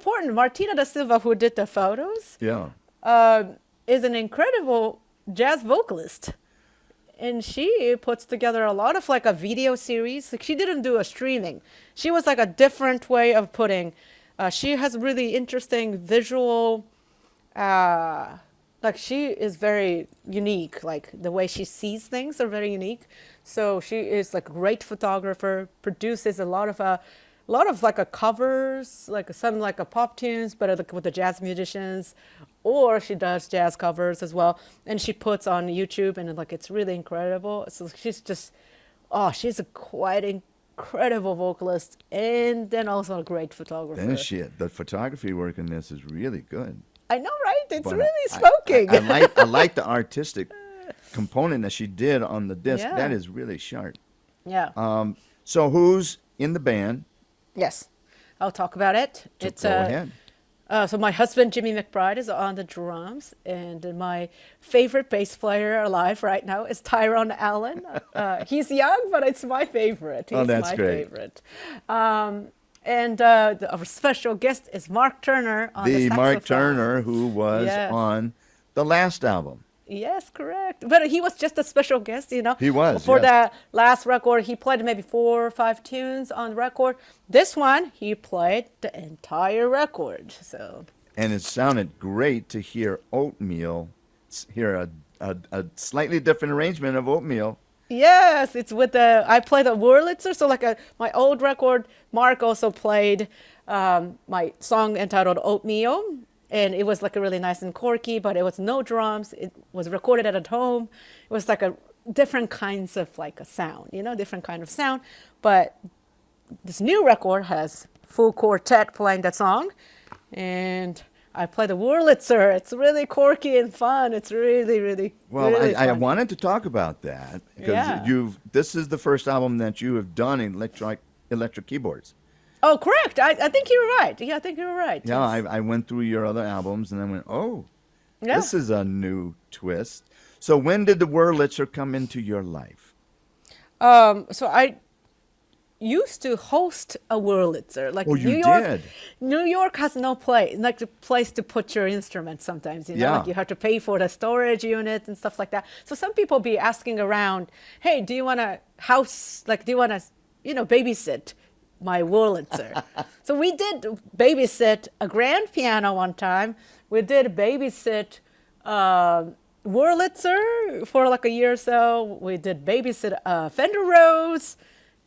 important. Martina da Silva, who did the photos, Yeah. is an incredible jazz vocalist. And she puts together a lot of like a video series. Like she didn't do a streaming. She was like a different way of putting. She has really interesting visual. Like she is very unique. Like the way she sees things are very unique. So she is like a great photographer. Produces a lot of like a covers, like some like a pop tunes, but like with the jazz musicians, or she does jazz covers as well, and she puts on YouTube, and like it's really incredible. So she's just, oh, she's a quite incredible vocalist, and then also a great photographer. Then the photography work in this is really good. I know, right? It's But really smoking. I like the artistic component that she did on the disc. Yeah. That is really sharp. Yeah. So who's in the band? Yes, I'll talk about it. So It's go ahead. So my husband Jimmy Macbride is on the drums, and my favorite bass player alive right now is Tyrone Allen. He's young, but it's my favorite. He's that's my great. favorite. And our special guest is Mark Turner on the saxophone. Mark Turner, who was Yes. on the last album. Yes, correct. But he was just a special guest, you know. He was, For yes. the last record, he played maybe 4 or 5 tunes on the record. This one, he played the entire record. So. And it sounded great to hear hear a slightly different arrangement of Oatmeal. Yes, it's with I play the Wurlitzer. So like my old record, Mark also played my song entitled Oatmeal. And it was like a really nice and quirky, but it was no drums. It was recorded at home. It was like a different kinds of like a sound, you know, different kind of sound. But this new record has full quartet playing that song. And I play the Wurlitzer. It's really quirky and fun. It's really, really, Well, really I fun. wanted to talk about that because Yeah. this is the first album that you have done in electric keyboards. Oh, correct. I think you're right. Yeah, I think you're right. Yeah, Yes. I went through your other albums and I went, oh, Yeah. this is a new twist. So when did the Wurlitzer come into your life? So I used to host a Wurlitzer. Like Oh, you New York, did? New York has no place, like the place to put your instruments sometimes, you know, Yeah. like you have to pay for the storage unit and stuff like that. So some people be asking around, hey, do you want to babysit my Wurlitzer? So we did babysit a grand piano one time. We did babysit Wurlitzer for like a year or so. We did babysit Fender Rose,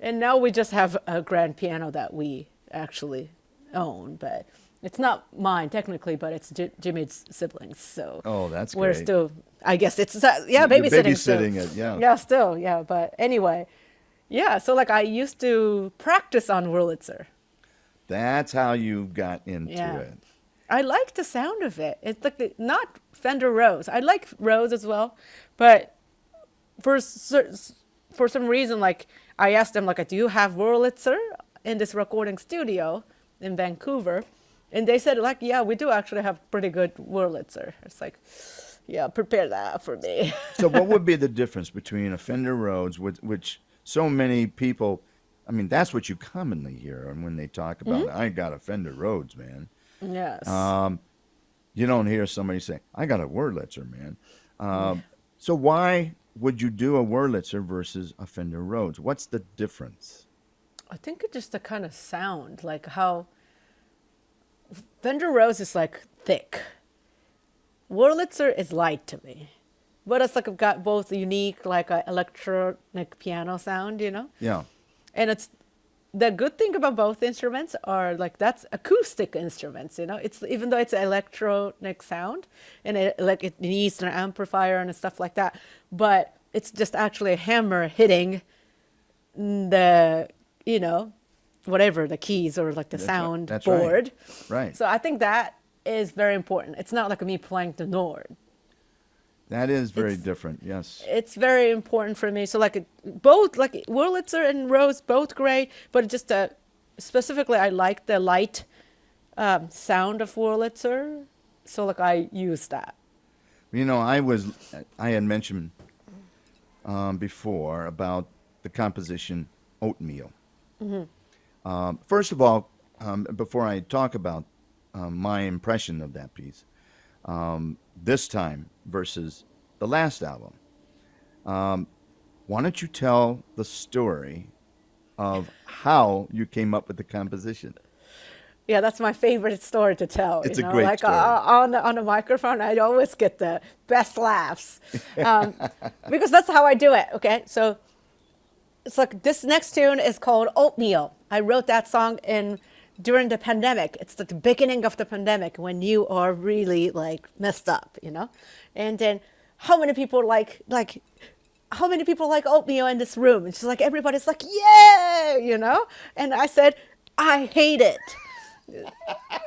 and now we just have a grand piano that we actually own, but it's not mine technically, but it's Jimmy's siblings. So Oh, that's we're great. still, I guess it's babysitting. You're babysitting still. it, yeah. Yeah, still, yeah. But anyway, yeah. So like I used to practice on Wurlitzer. That's how you got into Yeah. it. I like the sound of it. It's like not Fender Rose. I like Rose as well, but for some reason, like I asked them, like, do you have Wurlitzer in this recording studio in Vancouver? And they said, like, yeah, we do actually have pretty good Wurlitzer. It's like, yeah, prepare that for me. So what would be the difference between a Fender Rhodes, which so many people, I mean, that's what you commonly hear when they talk about, I got a Fender Rhodes, man. Yes. You don't hear somebody say, I got a Wurlitzer, man. So why would you do a Wurlitzer versus a Fender Rhodes? What's the difference? I think it's just the kind of sound, like how Fender Rose is like thick. Wurlitzer is light to me, but it's like I've got both unique, like a electronic piano sound, you know. Yeah. And it's the good thing about both instruments are like that's acoustic instruments, you know. It's even though it's an electronic sound and it needs an amplifier and stuff like that, but it's just actually a hammer hitting the, you know, whatever the keys or like the sound That's right. board. Right. So I think that is very important. It's not like me playing the Nord. That is very different, yes. It's very important for me. So like both, like Wurlitzer and Rose, both great, but just specifically I like the light sound of Wurlitzer. So like I use that. You know, I had mentioned before about the composition Oatmeal. First of all, before I talk about my impression of that piece this time versus the last album. Why don't you tell the story of how you came up with the composition? Yeah, that's my favorite story to tell. It's you a know? great like story. On the microphone, I always get the best laughs because that's how I do it. Okay, so it's like this next tune is called Oatmeal. I wrote that song during the pandemic. It's the beginning of the pandemic when you are really like messed up, you know. And then how many people like oatmeal in this room? It's just like everybody's like, yeah, you know. And I said, I hate it.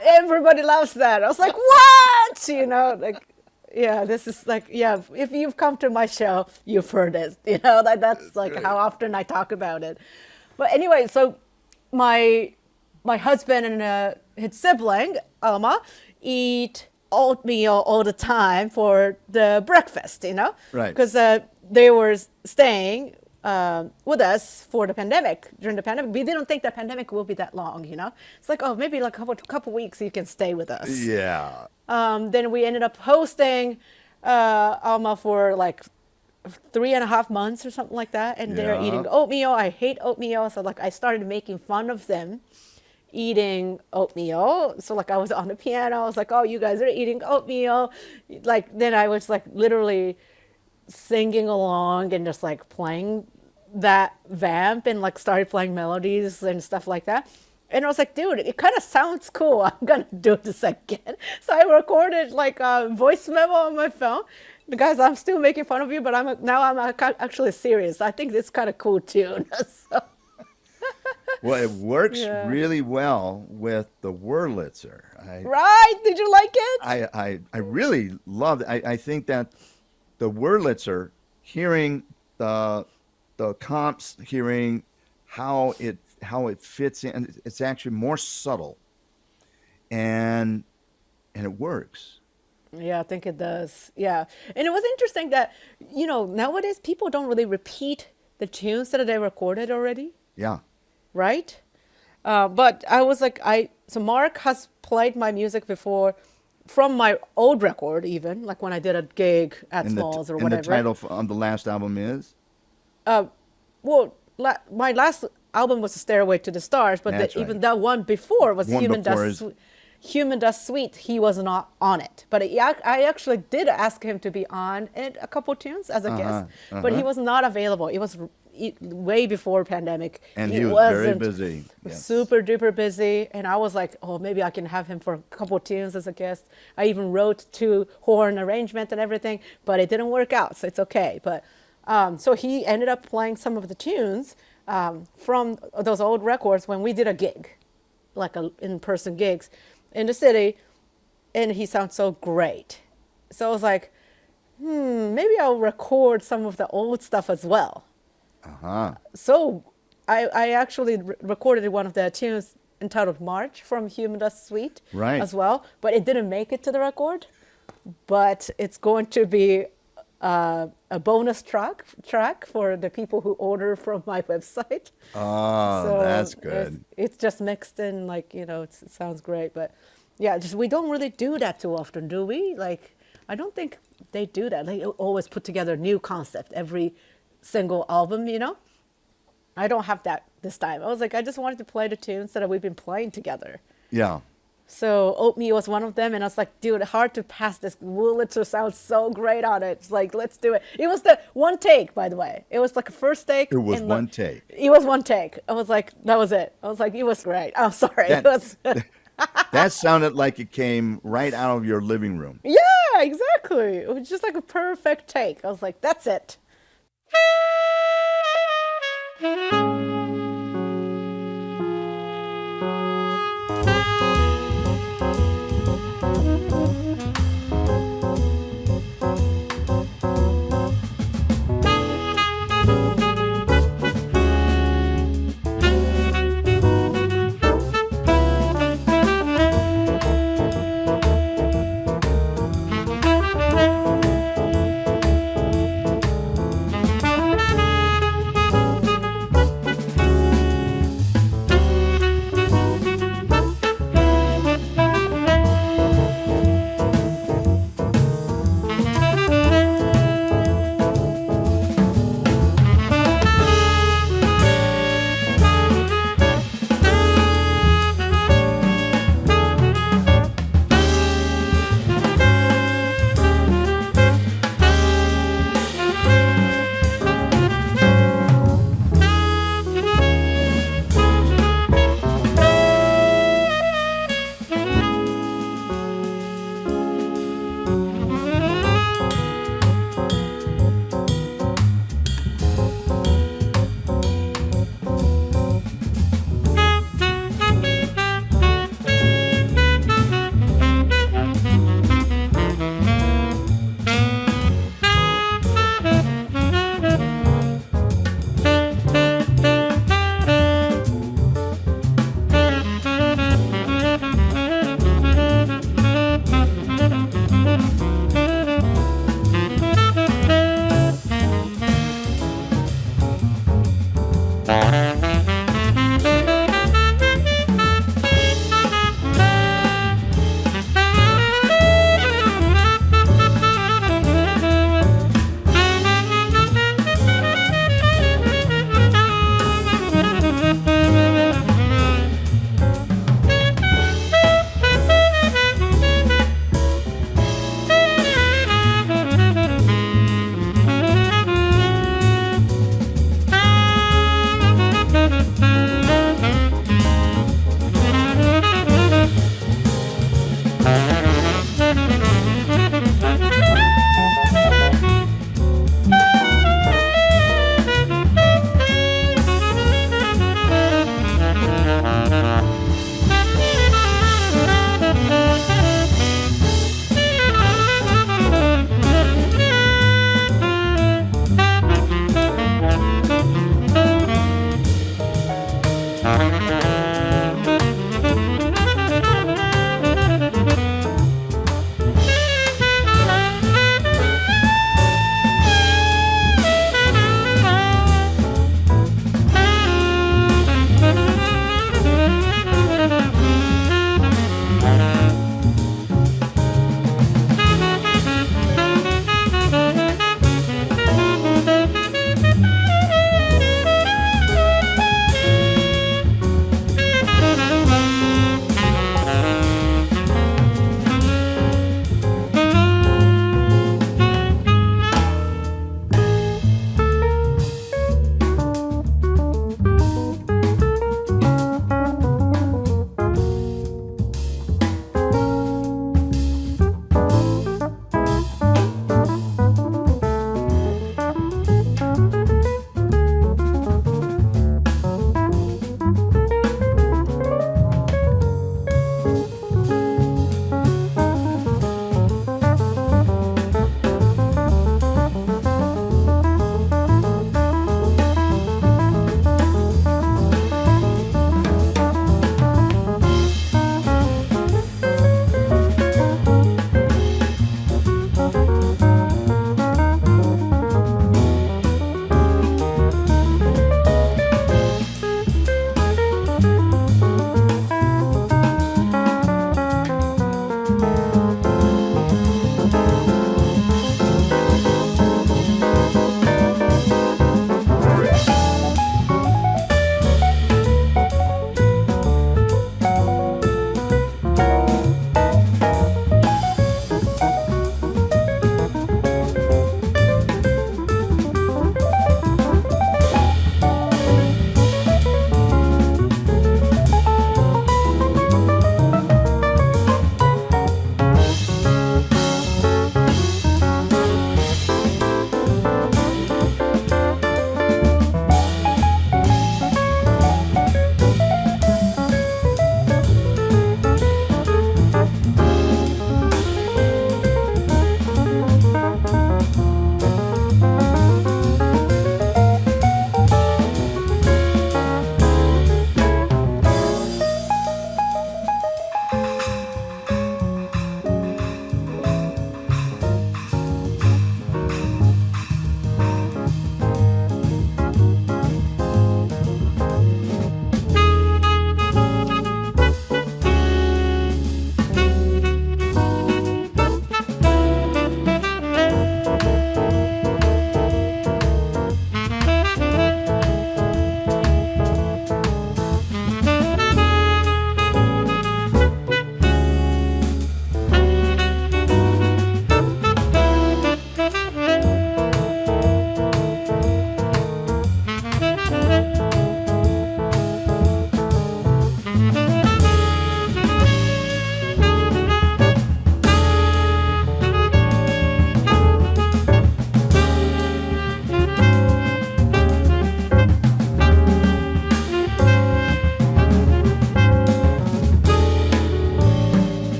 Everybody loves that. I was like, what? You know, like, yeah, this is like, yeah, if you've come to my show, you've heard it. You know, that's like how often I talk about it. But anyway, so my husband and his sibling, Alma, eat oatmeal all the time for the breakfast, you know? Right. Because they were staying with us for the pandemic. During the pandemic, we didn't think the pandemic will be that long, you know? It's like, oh, maybe like a couple weeks you can stay with us. Yeah. Then we ended up hosting Alma for like 3.5 months or something like that. And they're Yeah. eating oatmeal. I hate oatmeal. So like I started making fun of them eating oatmeal. So like I was on the piano. I was like, oh, you guys are eating oatmeal. Like then I was like literally singing along and just like playing that vamp and like started playing melodies and stuff like that. And I was like, dude, it kind of sounds cool. I'm going to do this again. So I recorded like a voice memo on my phone. Guys, I'm still making fun of you, but I'm actually serious. I think it's kind of cool tune. So. Well, it works Yeah. really well with the Wurlitzer. Right? Did you like it? I really love it. I think that the Wurlitzer, hearing the comps, hearing how it fits in, it's actually more subtle, and it works. Yeah, I think it does. Yeah. And it was interesting that, you know, nowadays people don't really repeat the tunes that they recorded already, Yeah. right? But I was like, so Mark has played my music before from my old record, even, like when I did a gig at Smalls or whatever. And the title on the last album is? Well, my last album was Stairway to the Stars, but That's right. even that one before was One Human before Dust is- Human Dust Sweet. He was not on it, but I actually did ask him to be on it a couple tunes as a guest, but he was not available. It was way before pandemic. And he was very wasn't busy. Yes. super duper busy, and I was like, oh, maybe I can have him for a couple tunes as a guest. I even wrote 2 horn arrangement and everything, but it didn't work out, so it's okay. But so he ended up playing some of the tunes from those old records when we did a gig, like in-person gigs in the city, and he sounds so great. So I was like, maybe I'll record some of the old stuff as well. So I actually recorded one of the tunes entitled March from Human Dust Suite as well, but it didn't make it to the record. But it's going to be a bonus track for the people who order from my website. Oh, So that's good. It's just mixed in, like, you know, it sounds great. But yeah, just we don't really do that too often, do we? Like, I don't think they do that. They always put together a new concept every single album, you know? I don't have that this time. I was like, I just wanted to play the tunes that we've been playing together. Yeah. So Oatmeal was one of them, and I was like, dude, hard to pass this. Wurlitzer sounds so great on it. It's like, let's do it. It was the one take, by the way. It was like a first take. It was one take. It was one take. I was like, that was it. I was like, it was great. I'm sorry. It was. That sounded like it came right out of your living room. Yeah, exactly. It was just like a perfect take. I was like, that's it.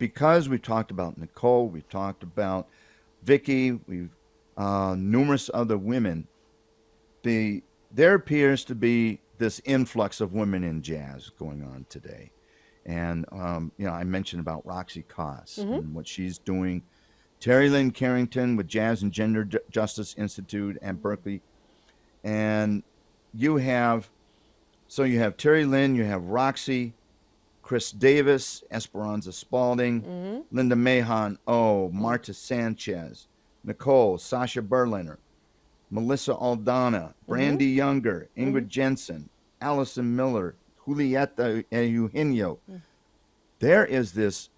because we've talked about Nicole, we've talked about Vicky, we've numerous other women, there appears to be this influx of women in jazz going on today. And, I mentioned about Roxy Coss and what she's doing. Terry Lynn Carrington with Jazz and Gender Justice Institute at Berkeley. And you have Terry Lynn, you have Roxy, Chris Davis, Esperanza Spalding, Linda Mahon, Marta Sanchez, Nicole, Sasha Berliner, Melissa Aldana, Brandy Younger, Ingrid Jensen, Allison Miller, Julieta Eugenio. There is this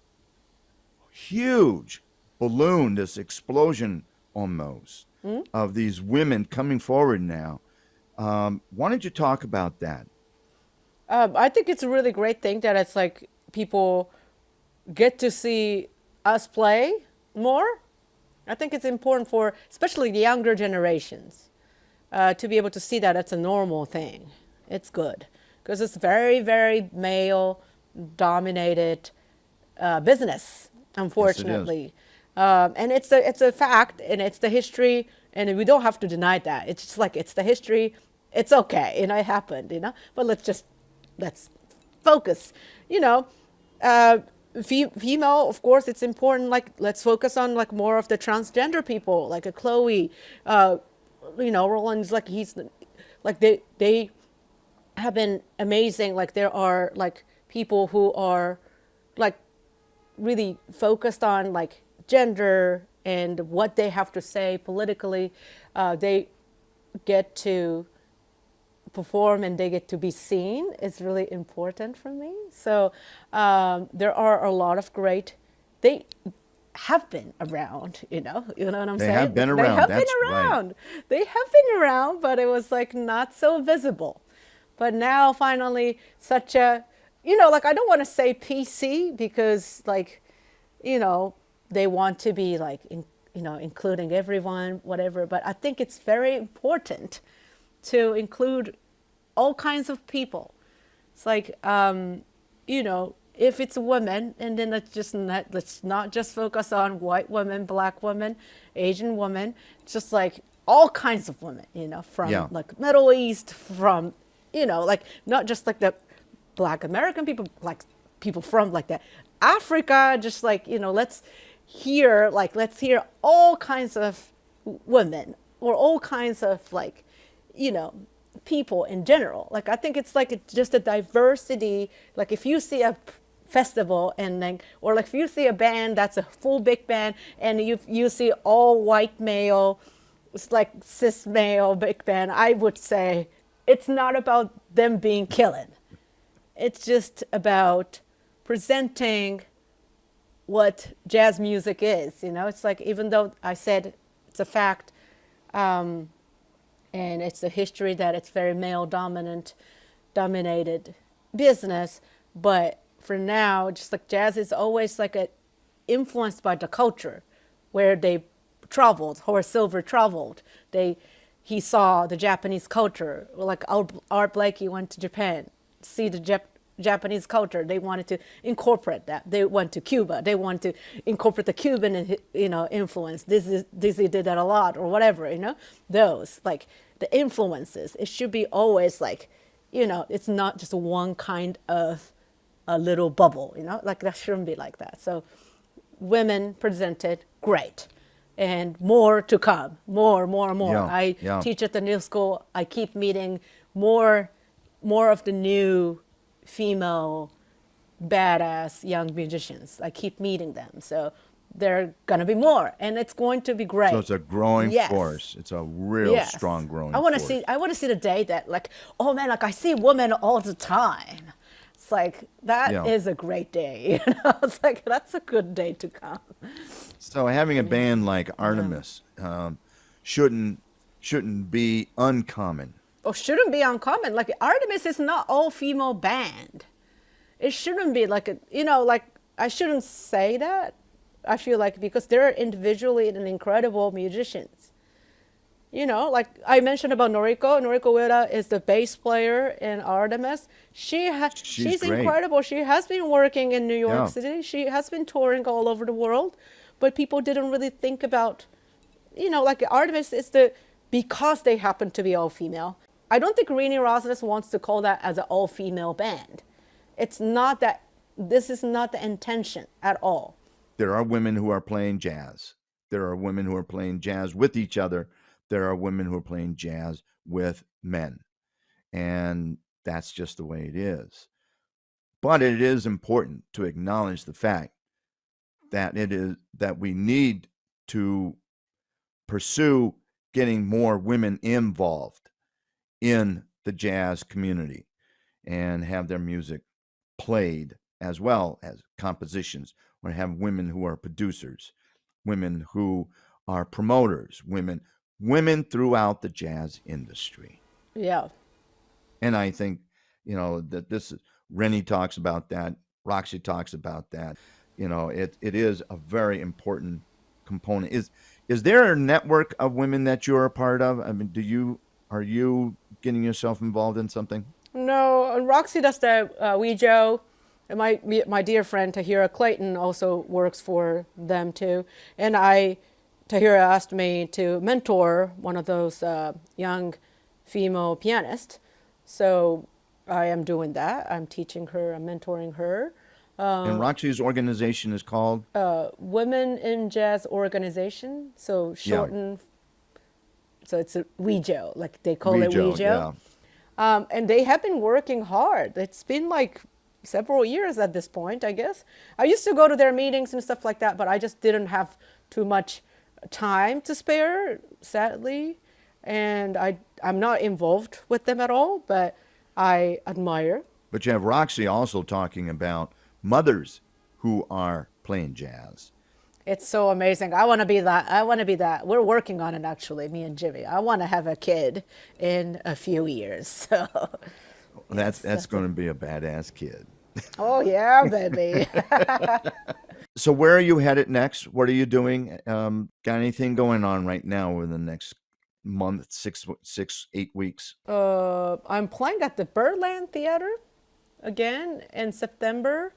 huge balloon, this explosion almost of these women coming forward now. Why don't you talk about that? I think it's a really great thing that it's like people get to see us play more. I think it's important for especially the younger generations to be able to see that it's a normal thing. It's good because it's very, very male-dominated business, unfortunately. Yes, and it's a fact, and it's the history, and we don't have to deny that. It's just like it's the history. It's okay, it happened, But let's focus, female, of course, it's important. Like, let's focus on like more of the transgender people, like a Chloe, Roland's like they have been amazing. Like there are like people who are like really focused on like gender and what they have to say politically. They get to perform and they get to be seen. It's really important for me. So there are a lot of great, they have been around, you know what I'm saying? They have been around. Right. They have been around, but it was like not so visible. But now finally such a, like I don't want to say PC because like, they want to be like, including everyone, whatever. But I think it's very important to include all kinds of people. It's like, if it's a woman, and then let's not just focus on white women, black women, Asian women, just like all kinds of women, from like Middle East, from, like not just like the Black American people, like people from like that Africa, just like, let's hear all kinds of women or all kinds of like, people in general. Like I think it's like just a diversity. Like if you see a festival and then, or like if you see a band that's a full big band and you see all white male, it's like cis male big band, I would say it's not about them being killing. It's just about presenting what jazz music is. It's like, even though I said it's a fact, and it's a history that it's very male dominated business, but for now, just like jazz is always like influenced by the culture where they traveled. Horace Silver traveled. He saw the Japanese culture. Like Art Blakey went to Japan, see the Japanese culture. They wanted to incorporate that. They went to Cuba. They wanted to incorporate the Cuban, influence. Dizzy did that a lot, or whatever. Those like the influences. It should be always like, it's not just one kind of a little bubble. Like that shouldn't be like that. So, women presented great, and more to come. More. Yeah, I teach at the new school. I keep meeting more of the new female badass young musicians. I keep meeting them. So there are going to be more, and it's going to be great. So it's a growing force. It's a real strong growing force. I want to see the day that like, oh man, like I see women all the time. It's like, that is a great day. It's like, that's a good day to come. So having a band like Artemis shouldn't be uncommon. Oh, shouldn't be uncommon. Like Artemis is not all female band. It shouldn't be like like I shouldn't say that. I feel like because they're individually and incredible musicians, You know, like I mentioned about Noriko. Noriko Ueda is the bass player in Artemis. She's great. incredible. She has been working in New York Yeah. City. She has been touring all over the world, but people didn't really think about, you know, like Artemis is because they happen to be all female. I don't think Rini Rosales wants to call that as an all female band. It's not that. This is not the intention at all. There are women who are playing jazz. There are women who are playing jazz with each other. There are women who are playing jazz with men. And that's just the way it is. But it is important to acknowledge the fact that we need to pursue getting more women involved in the jazz community and have their music played as well as compositions, or have women who are producers, women who are promoters, women throughout the jazz industry. Yeah. And I think, you know, that Rennie talks about that, Roxy talks about that. You know, it is a very important component. Is there a network of women that you're a part of? I mean, are you getting yourself involved in something? No, Roxy does the Wejo. And my dear friend Tahira Clayton also works for them too. And Tahira asked me to mentor one of those young female pianists. So I am doing that. I'm teaching her, I'm mentoring her. And Roxy's organization is called? Women in Jazz Organization. So shortened. Yeah. So it's a Wejo, like they call it Wejo. Yeah. And they have been working hard. It's been like several years at this point, I guess. I used to go to their meetings and stuff like that, but I just didn't have too much time to spare, sadly. And I'm not involved with them at all, but I admire. But you have Roxy also talking about mothers who are playing jazz. It's so amazing. I want to be that. We're working on it, actually, me and Jimmy. I want to have a kid in a few years. So that's going to be a badass kid. Oh, yeah, baby. So where are you headed next? What are you doing? Got anything going on right now in the next month, 8 weeks? I'm playing at the Birdland Theater again in September.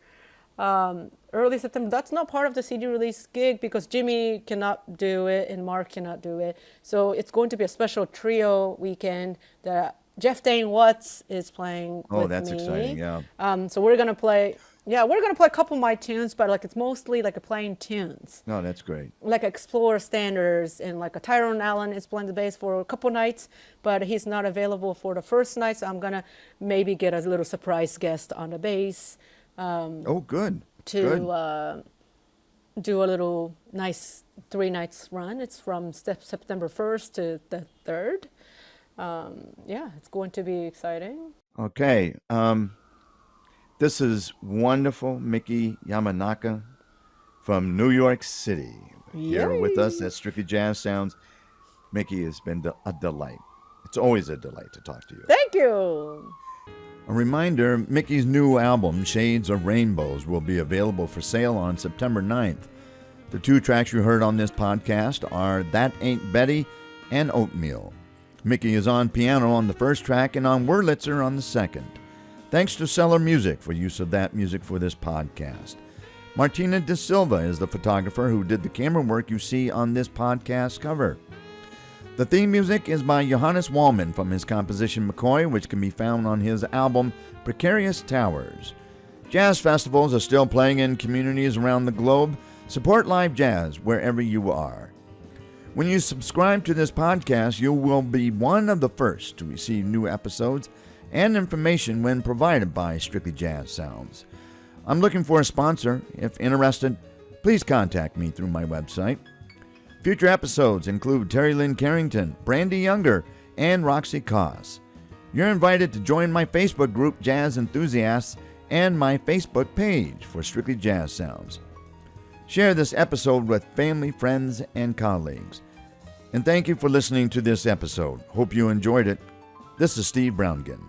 Early September. That's not part of the CD release gig because Jimmy cannot do it and Mark cannot do it. So it's going to be a special trio weekend that Jeff Dane Watts is playing with me. Oh, that's exciting, yeah. So we're going to play a couple of my tunes, but like it's mostly like playing tunes. No, that's great. Like Explorer standards, and like a Tyrone Allen is playing the bass for a couple nights, but he's not available for the first night, so I'm going to maybe get a little surprise guest on the bass. Good. To do a little nice 3 nights run. It's from September 1st to the 3rd. It's going to be exciting. Okay. This is wonderful Miki Yamanaka from New York City. Here with us at Strictly Jazz Sounds. Miki, has been a delight. It's always a delight to talk to you. Thank you. A reminder, Miki's new album, Shades of Rainbows, will be available for sale on September 9th. The 2 tracks you heard on this podcast are That Ain't Betty and Oatmeal. Miki is on piano on the first track and on Wurlitzer on the second. Thanks to Cellar Music for use of that music for this podcast. Martina De Silva is the photographer who did the camera work you see on this podcast cover. The theme music is by Johannes Wallman from his composition McCoy, which can be found on his album Precarious Towers. Jazz festivals are still playing in communities around the globe. Support live jazz wherever you are. When you subscribe to this podcast, you will be one of the first to receive new episodes and information when provided by Strictly Jazz Sounds. I'm looking for a sponsor. If interested, please contact me through my website. Future episodes include Terry Lynn Carrington, Brandy Younger, and Roxy Coss. You're invited to join my Facebook group, Jazz Enthusiasts, and my Facebook page for Strictly Jazz Sounds. Share this episode with family, friends, and colleagues. And thank you for listening to this episode. Hope you enjoyed it. This is Steve Browngen.